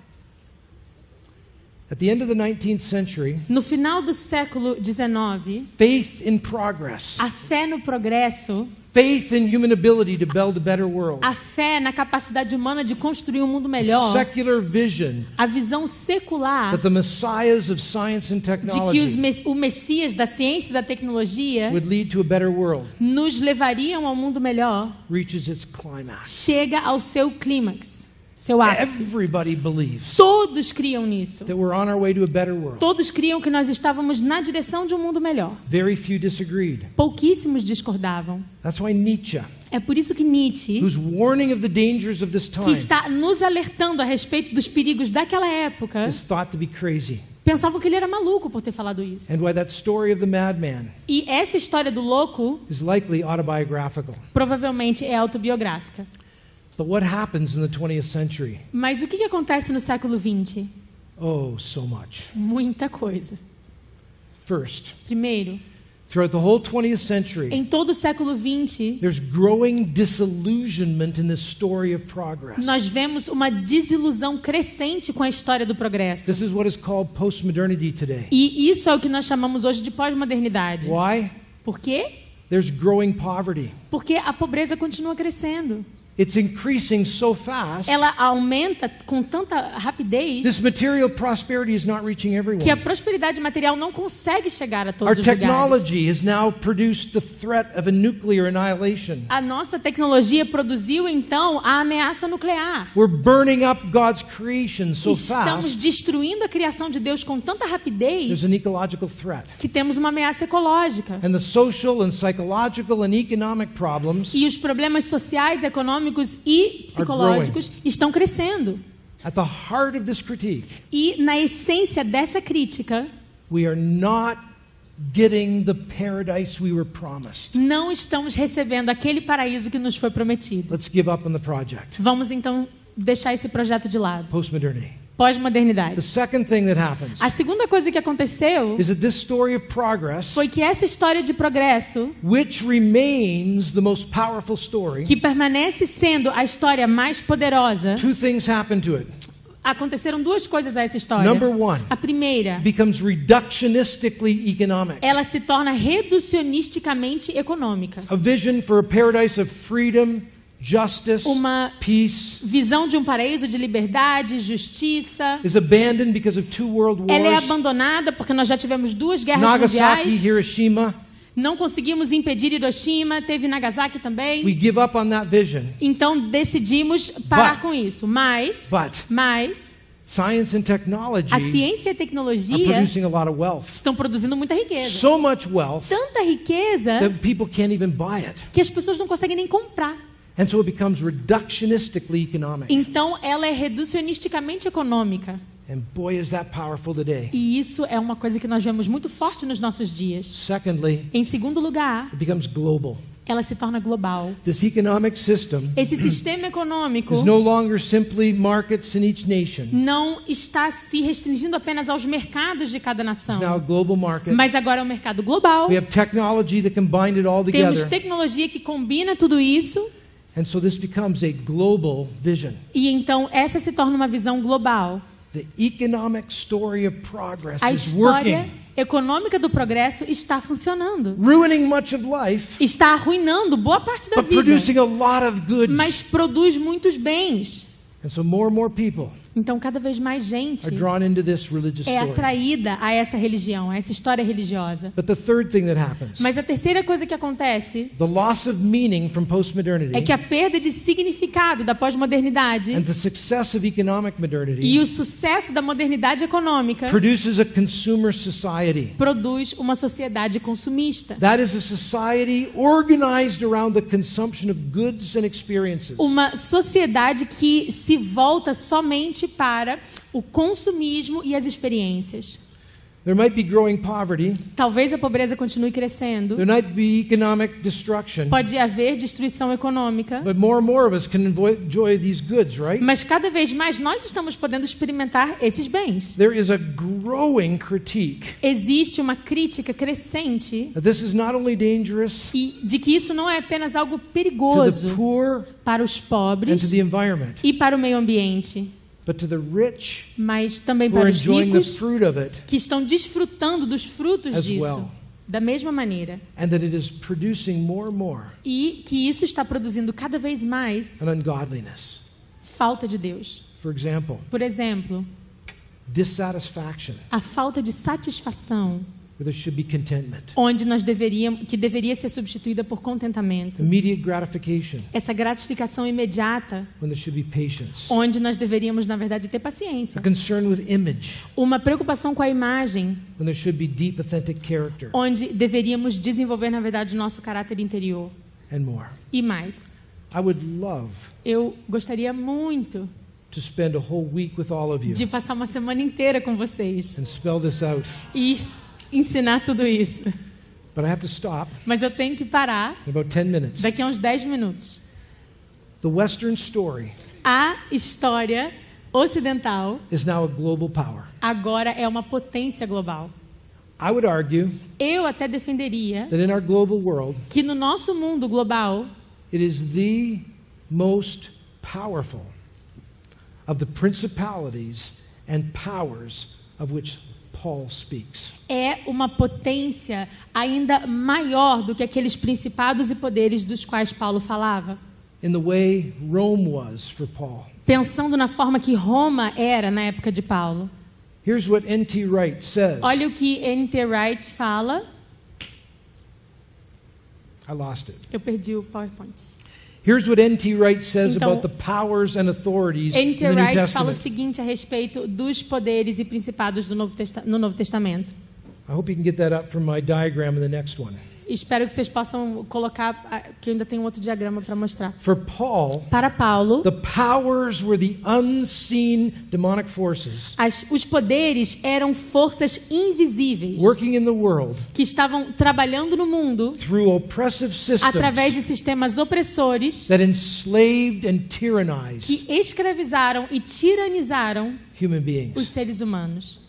At the end of the 19th century, No final do século XIX, faith in progress, a fé no progresso, faith in human ability to build a better world, a fé na capacidade humana de construir um mundo melhor, secular vision a visão secular that the messiahs of science and de que technology o Messias da ciência e da tecnologia would lead to a better world nos levariam ao mundo melhor, reaches its climax. chega ao seu clímax, seu ápice. Everybody believes Todos criam nisso. that we're on our way to a better world. Todos criam que nós estávamos na direção de um mundo melhor. Very few disagreed. Pouquíssimos discordavam. That's why Nietzsche, É por isso que Nietzsche, who's warning of the dangers of this que time, está nos alertando a respeito dos perigos daquela época, is thought to be crazy. pensavam que ele era maluco por ter falado isso. And why that story of the madman E essa história do louco is likely autobiographical. provavelmente é autobiográfica. But what happens in the 20th century? Mas o que acontece no século XX? Oh, so much. Muita coisa. First, Primeiro, throughout the whole 20th century, em todo o século XX, there's growing disillusionment in this story of progress. nós vemos uma desilusão crescente com a história do progresso. This is what is called postmodernity today. E isso é o que nós chamamos hoje de pós-modernidade. Why? Por quê? There's growing poverty. Porque a pobreza continua crescendo. it's increasing so fast, ela aumenta com tanta rapidez this material prosperity is not reaching everyone. que a prosperidade material não consegue chegar a Our todos os lugares. technology has now produced the threat of a nuclear annihilation. A nossa tecnologia produziu, então, a ameaça nuclear. We're burning up God's creation so Estamos fast, destruindo a criação de Deus com tanta rapidez there's an ecological threat. que temos uma ameaça ecológica. And the social and psychological and economic problems E os problemas sociais, econômicos e psicológicos estão crescendo. at the heart of this critique. E na essência dessa crítica, We are not getting the paradise we were promised. não estamos recebendo aquele paraíso que nos foi prometido. Let's give up on the project. Vamos então deixar esse projeto de lado. Postmodernity. The Pós-modernidade. second thing that happens A segunda coisa que aconteceu is that this story of progress, foi que essa história de progresso, which remains the most powerful story, que permanece sendo a história mais poderosa, two things happen to it. aconteceram duas coisas a essa história. Number one, A primeira, becomes reductionistically economic. ela se torna reducionisticamente econômica. A vision for a paradise of freedom, justice, Uma peace visão de um paraíso de liberdade, justiça. is abandoned because of two world Ela é wars, abandonada porque nós já tivemos duas guerras Nagasaki, mundiais. Hiroshima. Não conseguimos impedir Hiroshima, teve Nagasaki também. We give up on that vision. Então decidimos parar But- com isso. Mas Science and technology a ciência e a are tecnologia producing a lot of wealth. estão produzindo muita riqueza. So much wealth Tanta riqueza that people can't even buy it. que as pessoas não conseguem nem comprar. And so it becomes reductionistically economic. Então ela é reducionisticamente econômica. And boy, is that powerful today. E isso é uma coisa que nós vemos muito forte nos nossos dias. Secondly, Em segundo lugar, it becomes global. ela se torna global. This economic system Esse sistema econômico is no longer simply markets in each nation. não está se restringindo apenas aos mercados de cada It's now a nação, global market. mas agora é um mercado global. We have technology that can bind it all Temos together. tecnologia que combina tudo isso, And so this becomes a global vision. e então essa se torna uma visão global. The economic story of progress A is história working, econômica do progresso está funcionando. ruining much of life, Está arruinando boa parte da but vida, producing a lot of goods. mas produz muitos bens. And so more and more people Então, cada vez mais gente are drawn into this religious é story. atraída a essa religião, a essa história religiosa. But the third thing that happens, Mas a terceira coisa que acontece the loss of meaning from é postmodernity que a perda de significado da pós-modernidade and the success of economic e modernity o sucesso da modernidade econômica produces a consumer society. produz uma sociedade consumista. That is a society organized around the consumption of goods and experiences. Uma sociedade que se volta somente para o consumismo e as experiências. There might be growing poverty. Talvez a pobreza continue crescendo. There might be economic destruction. Pode haver destruição econômica. But more and more of us can enjoy these goods, right? Mas cada vez mais nós estamos podendo experimentar esses bens. There is a growing critique Existe uma crítica crescente that this is not only dangerous e de que isso não é apenas algo to the perigoso poor para os and to pobres the environment, e para o meio ambiente, but to the rich mas também who are para os enjoying the ricos fruit of it, que estão desfrutando dos frutos As disso. well. Da mesma maneira. and that it is producing more and more E que isso está produzindo cada vez mais an ungodliness. falta de Deus. For example, Por exemplo, dissatisfaction, a falta de satisfação, where there should be contentment, onde que deveria ser substituída por contentamento. immediate gratification, Essa gratificação imediata, when there should be patience, onde nós deveríamos, na verdade, ter a paciência. concern with image, Uma preocupação com a imagem, when there should be deep, authentic character, onde deveríamos desenvolver, na verdade, o nosso caráter interior. and more. E mais, I would love eu gostaria muito to spend a whole week with all of you de passar uma semana inteira com vocês and spell this out, e ensinar tudo isso. but I have to stop Mas eu tenho que parar in about 10 minutes. daqui a uns 10 minutos. The Western story A história ocidental is now a global power. agora é uma potência global. I would argue Eu até defenderia that in our global world, que no nosso mundo global, it is the most powerful of the principalities and powers of which Paul speaks. é uma potência ainda maior do que aqueles principados e poderes dos quais Paulo falava. in the way Rome was for Paul. Pensando na forma que Roma era na época de Paulo. Here's what N.T. Wright says. Olha o que N.T. Wright fala. I lost it. Eu perdi o PowerPoint. Here's what N.T. Wright says Então, about the powers and authorities in N.T. the New Wright fala o Testament. seguinte a respeito dos poderes e principados do no Novo Testamento. I hope you can get that up from my diagram in the next one. Espero que vocês possam colocar, que eu ainda tenho outro diagrama para mostrar. For Paul, Para Paulo, the powers were the unseen demonic forces os poderes eram forças invisíveis working in the world que estavam trabalhando no mundo through oppressive através de systems sistemas opressores that enslaved and tyrannized que escravizaram e tiranizaram human os beings. seres humanos.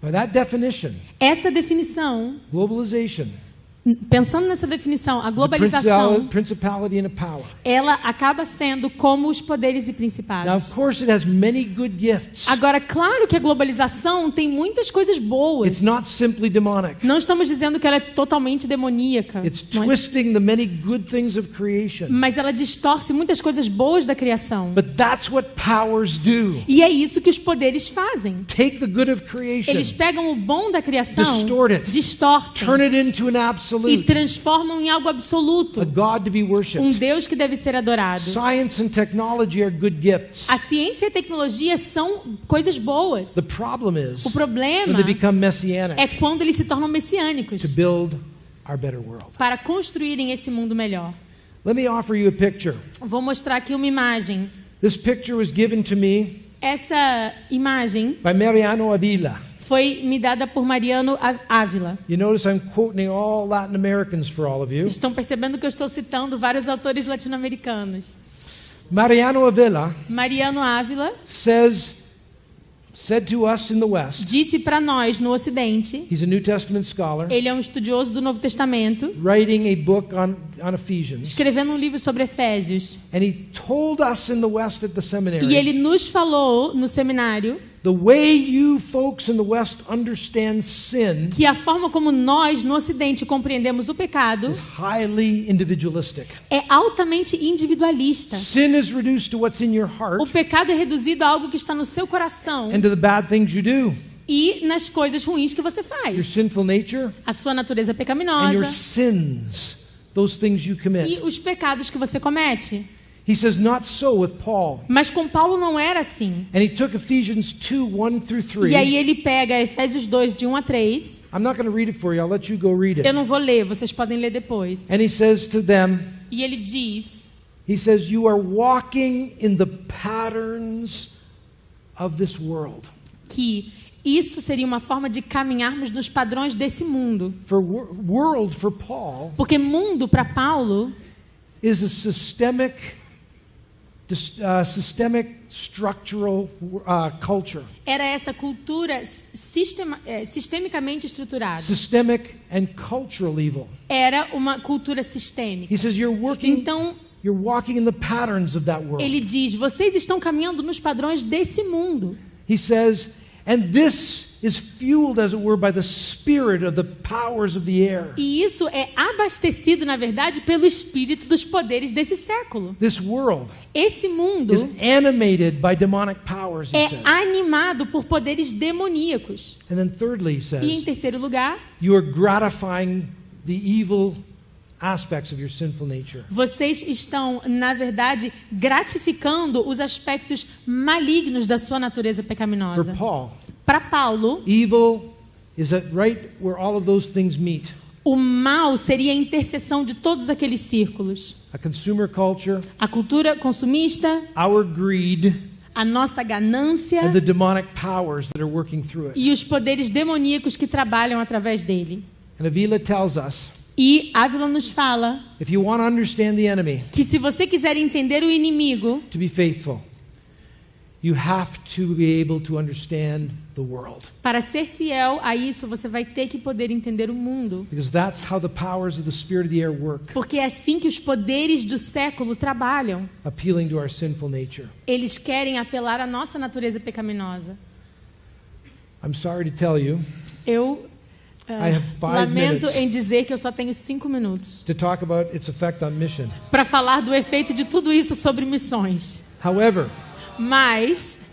By that definition, Essa definição, globalization pensando nessa definição, a is a globalização, principality and a power. ela acaba sendo como os poderes e Now, principados. of course, it has many good gifts. Agora, claro que a globalização tem muitas coisas boas. It's not simply demonic. Não estamos dizendo que ela é totalmente demoníaca, It's twisting the many good things of creation. mas ela distorce muitas coisas boas da criação. But that's what powers do. E é isso que os poderes fazem. Take the good of creation, Eles pegam o bom da criação, Distort it. distorcem turn it into an e absolute, transformam em algo absoluto. a God to be worshipped. Deus que deve ser adorado. Science and technology are good gifts. A ciência e a tecnologia são coisas boas. The problem is O problema when they become é messianic quando eles se tornam to messiânicos build our better world. para construírem esse mundo melhor. Let me offer you a picture. Vou mostrar aqui uma imagem. This picture was given to me Essa imagem by Mariano Avila. foi me dada por Mariano Ávila. You notice I'm quoting all Latin Americans for all of you. Estão percebendo que eu estou citando vários autores latino-americanos. Mariano Avila Mariano Ávila said to us in the West, disse para nós no Ocidente, he's a New Testament scholar, ele é um estudioso do Novo Testamento, writing a book on Ephesians, escrevendo um livro sobre Efésios. and he told us in the West at the E seminary, ele nos falou no seminário the way you folks in the West understand sin que a forma como nós no Ocidente compreendemos o pecado is highly individualistic. é altamente individualista. Sin is reduced to what's in your O heart pecado é reduzido a algo que está no seu coração and to the bad things you do. e nas coisas ruins que você Your faz. sinful nature A sua natureza and your pecaminosa sins, those things you commit. e os pecados que você comete. He says not so with Paul. Mas com Paulo não era assim. And he took Ephesians 2:1 through 3. E aí ele pega Efésios 2, de 1 a 3. I'm not going to read it for you. I'll let you go read Eu it. não vou ler, vocês podem ler depois. And he says to them, E ele diz, he says, you are walking in the patterns of this world. que isso seria uma forma de caminharmos nos padrões desse mundo. World for Paul Porque mundo para Paulo is a systemic structural culture. era essa cultura sistemicamente estruturada. Systemic and cultural evil. Era uma cultura sistêmica. He says you're Então, walking in the patterns of that world. ele diz, vocês estão caminhando nos padrões desse mundo. He says, and this is fueled, as it were, by the spirit of the powers of the air. E isso é abastecido, na verdade, pelo espírito dos poderes desse século. This world Esse mundo is animated by demonic powers, he é says. animado por poderes demoníacos. And then thirdly, he E em says, terceiro lugar, you are gratifying the evil aspects of your sinful nature. vocês estão, na verdade, gratificando os aspectos malignos da sua natureza For pecaminosa. Paul, Para Paulo, evil is right where all of those things meet. o mal seria a interseção de todos aqueles círculos. A consumer culture, A cultura consumista, our greed, a nossa ganância and the demonic powers that are working through it. e os poderes demoníacos que trabalham através dele. And Avila tells us, E Ávila nos fala if you want to understand the enemy, que se você quiser entender o inimigo, to be faithful, you have to be able to understand the world. para ser fiel a isso, você vai ter que poder entender o mundo. Because that's how the powers of the spirit of the air work, Porque é assim que os poderes do século trabalham. appealing to our sinful nature. Eles querem apelar à nossa natureza pecaminosa. I'm sorry to tell you, Eu I have 5 Lamento minutes em dizer que eu só tenho 5 minutos to talk about its effect on mission. para falar do efeito de tudo isso sobre missões. However, Mas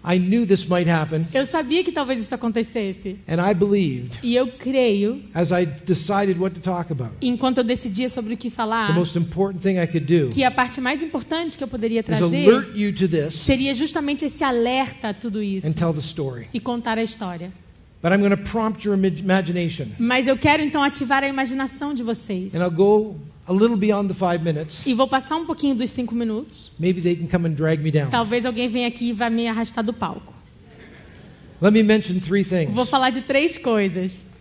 I knew this might happen, eu sabia que talvez isso acontecesse. and I believed, E eu creio, as I decided what to talk about, enquanto eu decidia sobre o que the falar, most important thing I could do que a parte mais importante que eu poderia is trazer alert you to this seria justamente esse alerta a tudo isso and tell the story. e contar a história. But I'm going to prompt your imagination, Mas eu quero então ativar a imaginação de vocês. and I'll go a little beyond the 5 minutes. E vou passar um pouquinho dos 5 minutos. Maybe they can come and drag me down. Talvez alguém venha aqui e vá me arrastar do palco. Let me mention 3 things. Vou falar de 3 coisas.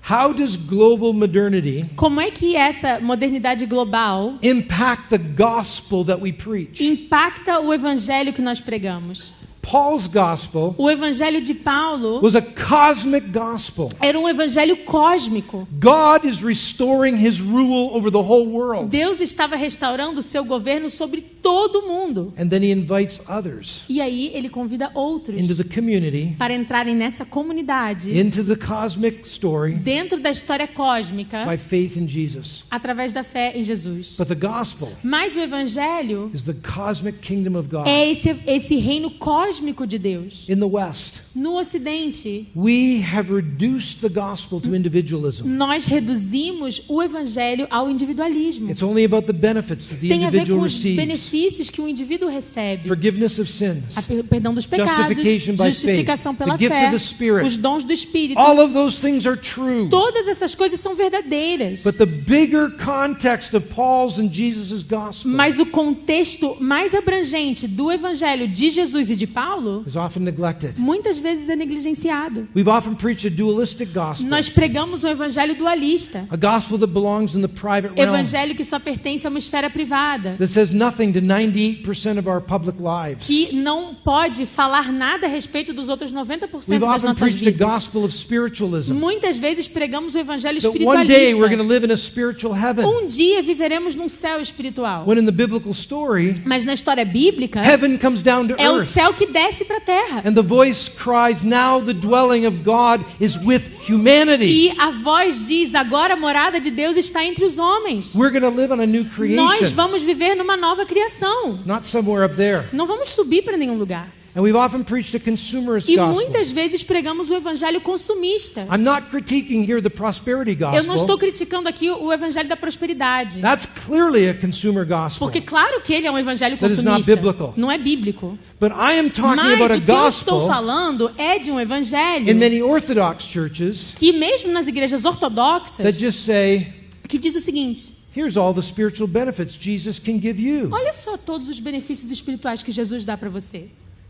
How does global modernity Como é que essa modernidade global impact the gospel that we preach? impacta o evangelho que nós pregamos? Paul's gospel O evangelho de Paulo was a cosmic gospel. era um evangelho cósmico. God is restoring his rule over the whole world. Deus estava restaurando o seu governo sobre todo o mundo. And then he invites others E aí ele convida outros into the community, para entrarem nessa comunidade, into the cosmic story dentro da história cósmica, by faith in Jesus. através da fé em Jesus. But the gospel Mas o evangelho is the cosmic kingdom of God. é esse reino cósmico de Deus. In the West, No Ocidente, we have reduced the gospel to individualism. nós reduzimos o evangelho ao individualismo. It's only about the benefits that the Tem a ver individual com os receives. benefícios que o indivíduo recebe. Forgiveness of sins, Perdão dos pecados, Justification by justificação faith, pela the gift fé, of the Spirit. os dons do Espírito. all of those things are true. Todas essas coisas são verdadeiras. But the bigger context of Paul's and Jesus' gospel Mas o contexto mais abrangente do evangelho de Jesus e de Paulo is often neglected. muitas vezes é negligenciado. We've often preached a dualistic gospel, Nós pregamos um evangelho dualista, a gospel that belongs in the private realm, evangelho que só pertence a uma esfera privada, that says nothing to 98% of our public lives. que não pode falar nada a respeito dos outros 90% We've das often nossas preached a vidas. gospel of spiritualism, Muitas vezes pregamos o evangelho that one day we're going to espiritualista. live in a spiritual heaven. Um dia viveremos num céu espiritual. When in the biblical story, Mas na história bíblica, heaven comes down to é o earth. céu que desce para a terra. And the voice cries, now the dwelling of God is with humanity. E a voz diz, agora a morada de Deus está entre os homens. We're going to live on a new Nós creation, vamos viver numa nova criação. not somewhere up there. Não vamos subir para nenhum lugar. And we've often preached a consumerist E gospel. muitas vezes pregamos o evangelho consumista. I'm not critiquing here the prosperity Eu não estou gospel. criticando aqui o evangelho da prosperidade. That's clearly a consumer gospel. Porque claro que ele é um evangelho That is not consumista. biblical. Não é bíblico. But I am talking Mas about a o que eu estou gospel falando é de um evangelho in many Orthodox churches que mesmo nas igrejas that ortodoxas, just say, que diz o seguinte: here's all the spiritual benefits Jesus can give you. olha só todos os benefícios espirituais que Jesus dá para você.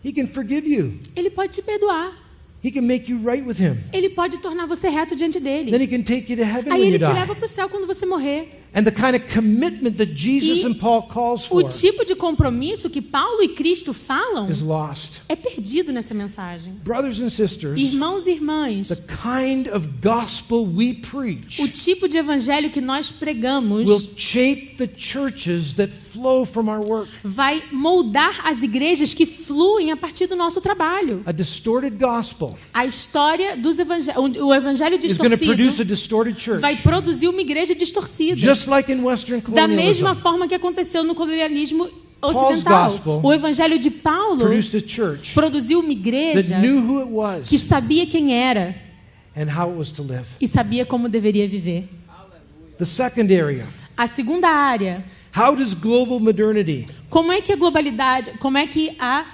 He can forgive you. Ele pode te perdoar. He can make you right with him. Ele pode tornar você reto diante dele. Then he can take you to heaven Aí when ele you te die. leva para o céu quando você morrer. And the kind of commitment that Jesus E and Paul calls O for tipo de compromisso que Paulo e Cristo falam is lost. é perdido nessa mensagem. Brothers and sisters, Irmãos e irmãs, the kind of gospel we preach o tipo de evangelho que nós pregamos will shape the churches that flow from our work. vai moldar as igrejas que fluem a partir do nosso trabalho. A distorted gospel A história dos o evangelho is going to produce a distorcido distorted church. vai produzir uma igreja distorcida. Just like in Western Da mesma colonialism forma que aconteceu no colonialismo Paul's ocidental. gospel O evangelho de Paulo produced a church produziu uma igreja that knew who it was que sabia quem era and how it was to live. e sabia como deveria viver. The second area, A segunda área, how does global modernity como é que a globalidade, como é que a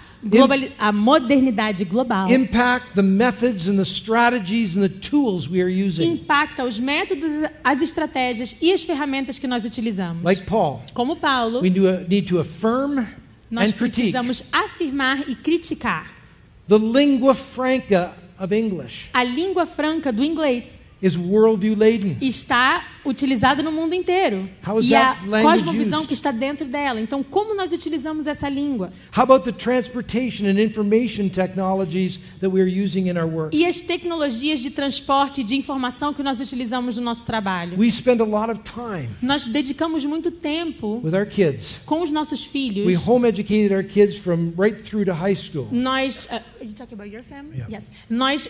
modernidade global impact the methods and the strategies and the tools we are using? impacta os métodos, as estratégias e as ferramentas que nós utilizamos. Like Paul, Como Paulo, we need to affirm nós and critique. precisamos afirmar e criticar. The lingua franca of English A língua franca do inglês is worldview laden. está utilizada no mundo inteiro. How is E a that language cosmovisão used? que está dentro dela. Então, como nós utilizamos essa língua? How about the transportation and information technologies that we are using in our work? E as tecnologias de transporte e de informação que nós utilizamos no nosso trabalho? We spend a lot of time Nós dedicamos muito tempo with our kids. com os nossos We filhos. home educated our kids from right through to high school. Nós, are you talking about your family? Yeah. Yes. Nós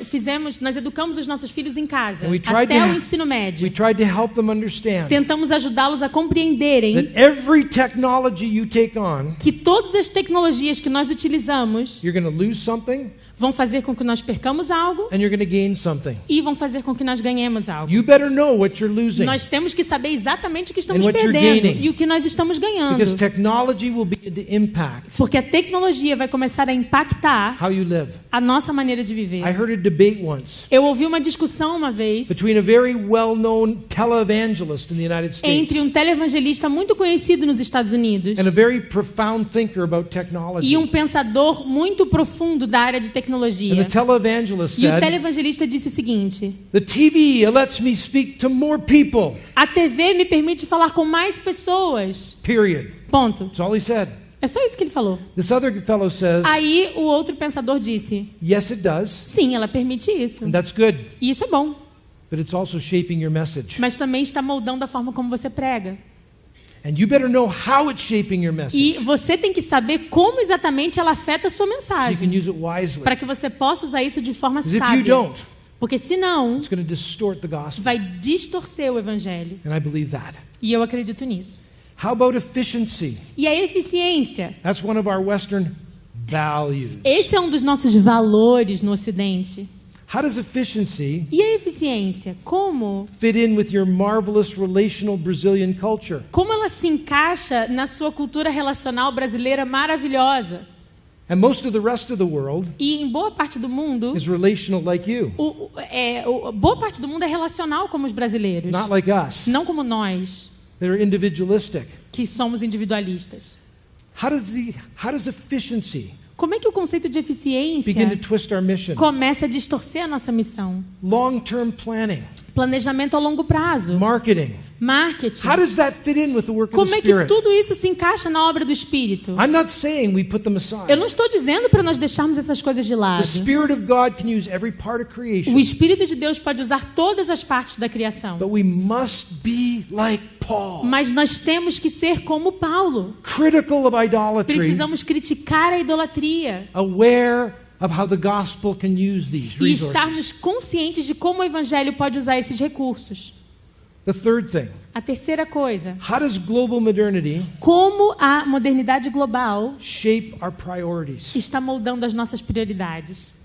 educamos os nossos filhos em casa, And we tried até to- o ensino médio. We tried to help them understand Tentamos ajudá-los a compreenderem that every technology you take on, que todas as tecnologias que nós utilizamos you're going to lose something vão fazer com que nós percamos algo and you're going to gain something. e vão fazer com que nós ganhemos algo. You better know what you're losing, Nós temos que saber exatamente o que estamos And what you're perdendo gaining. e o que nós estamos ganhando. because technology will begin to impact Porque a tecnologia vai começar a impactar how you live. a nossa maneira de viver. I heard a debate once Eu ouvi uma discussão uma vez between a very well-known televangelist in the United States entre um televangelista muito conhecido nos Estados Unidos and a very profound thinker about e technology. um pensador muito profundo da área de And tecnologia. the televangelist E o said, televangelista disse o seguinte: "The TV lets me speak to more people." a TV me permite falar com mais pessoas. Period. Ponto. That's all he said. É só isso que ele falou. This other fellow says, Aí o outro pensador disse: "Yes, it does, sim, ela permite isso. and that's good, E isso é bom. but it's also shaping your message. Mas também está moldando a forma como você prega. And you better know how it's shaping your E message você tem que saber como exatamente ela afeta a sua so you mensagem, can use it wisely. para que você possa usar isso de forma Because if you sábia. don't, Porque senão it's going to distort the gospel. vai distorcer o evangelho. And I believe that. E eu acredito nisso. How about efficiency? E a eficiência? That's one of our Western values. Esse é um dos nossos valores no Ocidente. How does efficiency E a eficiência? Como? fit in with your marvelous relational Brazilian culture? Como ela se encaixa na sua cultura relacional brasileira maravilhosa? And most of the rest of the world E em boa parte do mundo, is relational like you, boa parte do mundo é relacional como os brasileiros. not like us. Não como nós, They're individualistic. que somos individualistas. How does efficiency Como é que o conceito de eficiência begin to twist our mission? começa a distorcer a nossa missão? Long-term planning, Planejamento a longo prazo, marketing. marketing. How does that fit in with the work of Como the é que Spirit? tudo isso se encaixa na obra do Espírito? I'm not saying we put them Eu aside. não estou dizendo para nós deixarmos essas coisas de The lado. Spirit of God can use every part of O creation, Espírito de Deus pode usar todas as partes da criação. but we must be like Paul, Mas nós temos que ser como Paulo. critical of idolatry, Precisamos criticar a idolatria aware of how the gospel can use these e resources. estarmos conscientes de como o Evangelho pode usar esses recursos. The third thing, A terceira coisa, how does global modernity como a modernidade global shape our priorities? está moldando as nossas prioridades.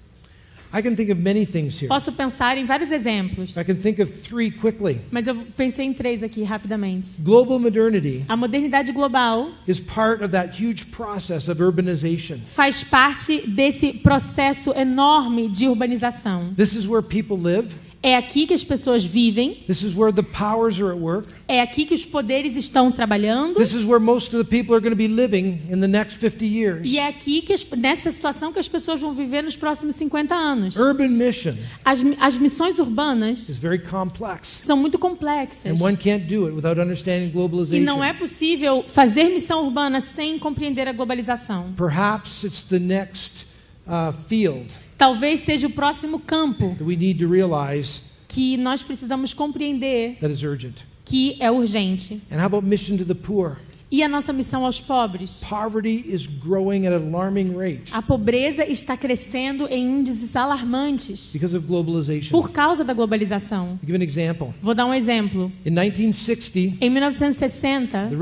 I can think of many things here. Posso pensar em vários exemplos, I can think of three quickly. mas eu pensei em 3 aqui rapidamente. Global modernity A modernidade global is part of that huge process of urbanization. faz parte desse processo enorme de urbanização. This is where people live. É aqui que as pessoas vivem, This is where the powers are at work. é aqui que os poderes estão trabalhando, This is where most of the people are going to be living in the next 50 years. e é aqui que nessa situação que as pessoas vão viver nos próximos 50 anos. Urban mission As missões urbanas is very complex, são muito complexas. and one can't do it without understanding E globalization. não é possível fazer missão urbana sem compreender a globalização. Perhaps it's the next field Talvez seja o próximo campo that we need to realize que nós precisamos compreender that is urgent. que é urgente. And how about mission to the poor? E a nossa missão aos pobres? Poverty is growing at an alarming rate A pobreza está crescendo em índices alarmantes because of globalization. por causa da globalização. I'll give an example. Vou dar um exemplo. In 1960, Em 1960, the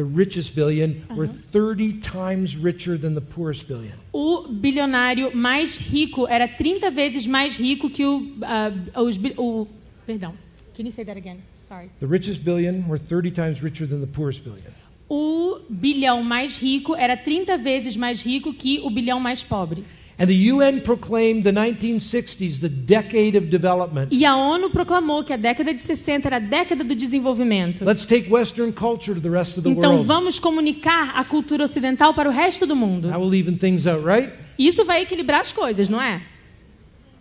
richest billion were 30 times richer than the poorest billion. o bilionário mais rico era 30 vezes mais rico que perdão. Can you say that again? Sorry. The richest billion were 30 times richer than the poorest billion. O bilhão mais rico era 30 vezes mais rico que o bilhão mais pobre. And the UN proclaimed the 1960s the decade of development. E a ONU proclamou que a década de 60 era a década do desenvolvimento. Let's take Western culture to the rest of the Então world. vamos comunicar a cultura ocidental para o resto do mundo. That will even things out, right? Isso vai equilibrar as coisas, não é?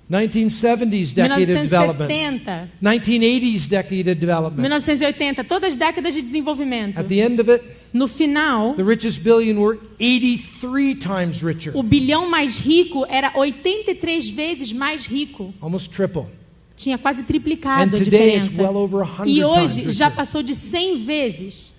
1970s decade of development. 1970, 1980s decade of development. 1980, todas as décadas de desenvolvimento. At the end of it, No final, the richest billion were 83 times richer. o bilhão mais rico era 83 vezes mais rico. Almost triple. Tinha quase triplicado And a today it's diferença. well over 100 E times hoje já richer. passou de 100 vezes.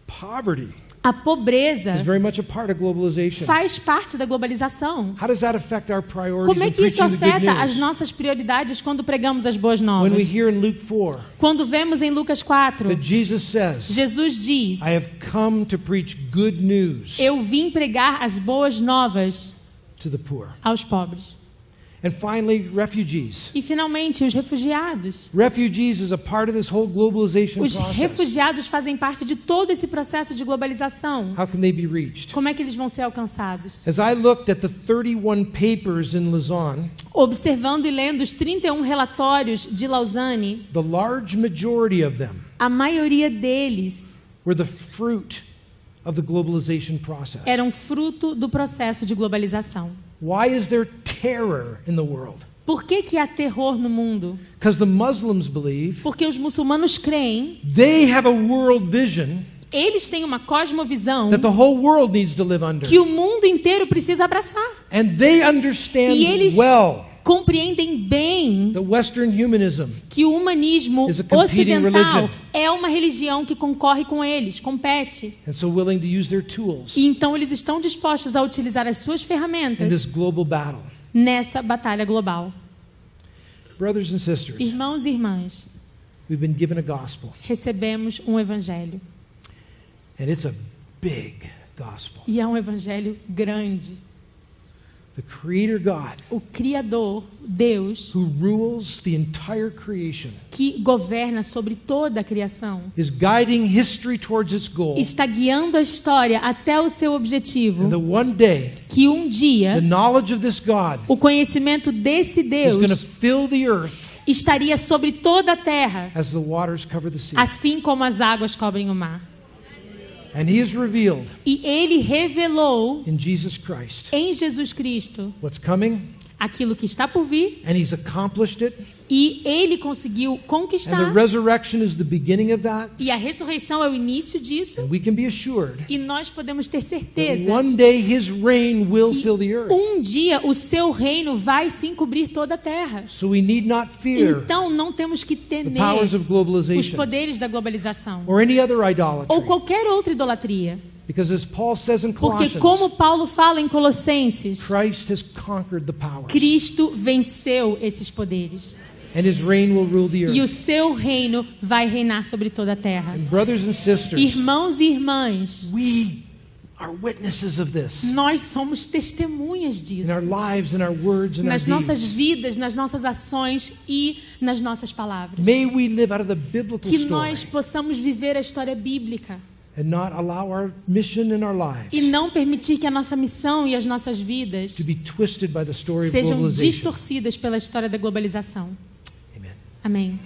Poverty A pobreza is very much a part of globalization. faz parte da globalização. How does that affect our priorities Como é in que isso preaching the good afeta as news? nossas prioridades quando pregamos as boas When we novas? hear in Luke 4 Quando vemos em Lucas 4, that Jesus says, Jesus diz: I have come to preach good news Eu vim pregar as boas novas to the poor. aos pobres. And finally, refugees. E finalmente, os refugiados. Refugees is a part of this whole globalization Os process. refugiados fazem parte de todo esse processo de globalização. How can they be reached? Como é que eles vão ser alcançados? As I looked at the 31 papers in Lausanne, Observando e lendo os 31 relatórios de Lausanne, the large majority of them a maioria deles were the fruit of the globalization process. eram fruto do processo de globalização. Why is there terror in the world? Por que há terror no mundo? Because the Muslims believe Porque os muçulmanos creem, they have a world vision eles têm uma cosmovisão that the whole world needs to live under. que o mundo inteiro precisa abraçar. And they understand E eles well compreendem bem that Western humanism que o humanismo is a competing ocidental religion. é uma religião que concorre com eles, compete. and so willing to use their tools E então eles estão dispostos a utilizar as suas in this ferramentas global battle. nessa batalha global. Brothers and sisters, Irmãos e irmãs, we've been given a gospel, recebemos um evangelho. and it's a big gospel. E é um evangelho grande. The Creator God, O Criador, Deus, who rules the entire creation, que governa sobre toda a criação, is guiding history towards its goal. está guiando a história até o seu And objetivo, that one day, que um the dia knowledge of this God o conhecimento desse is going to Deus fill the earth estaria sobre toda a terra, as the waters cover the sea. assim como as águas cobrem o mar. And He has revealed E ele revelou in Jesus Christ em Jesus Cristo what's coming, aquilo que está por vir, and He's accomplished it. e ele conseguiu And the conquistar, resurrection is the beginning of that. e a ressurreição é o início disso, And we can be assured e nós podemos ter that certeza one day His reign will que fill the earth. um dia o seu reino vai sim cobrir toda a terra. So we need not fear Então não temos que the temer powers of os globalization poderes da globalização or any other ou idolatry. qualquer outra idolatria. Because as Paul says in Porque Colossians, como Paulo fala em Colossenses, Christ has conquered the powers, Cristo venceu esses poderes. and His reign will rule the E o earth. seu reino vai reinar sobre toda a terra. And brothers and sisters, Irmãos e irmãs, we are witnesses of this nós somos testemunhas disso. in our lives, in our words, in our Nas nossas deeds. vidas, nas nossas ações e nas nossas palavras. May we live out of the biblical Que story nós possamos viver a história bíblica and not allow our mission and our lives e não permitir que a nossa missão e as nossas vidas to be twisted by the story of sejam globalization. distorcidas pela história da globalização. Amen. Amém.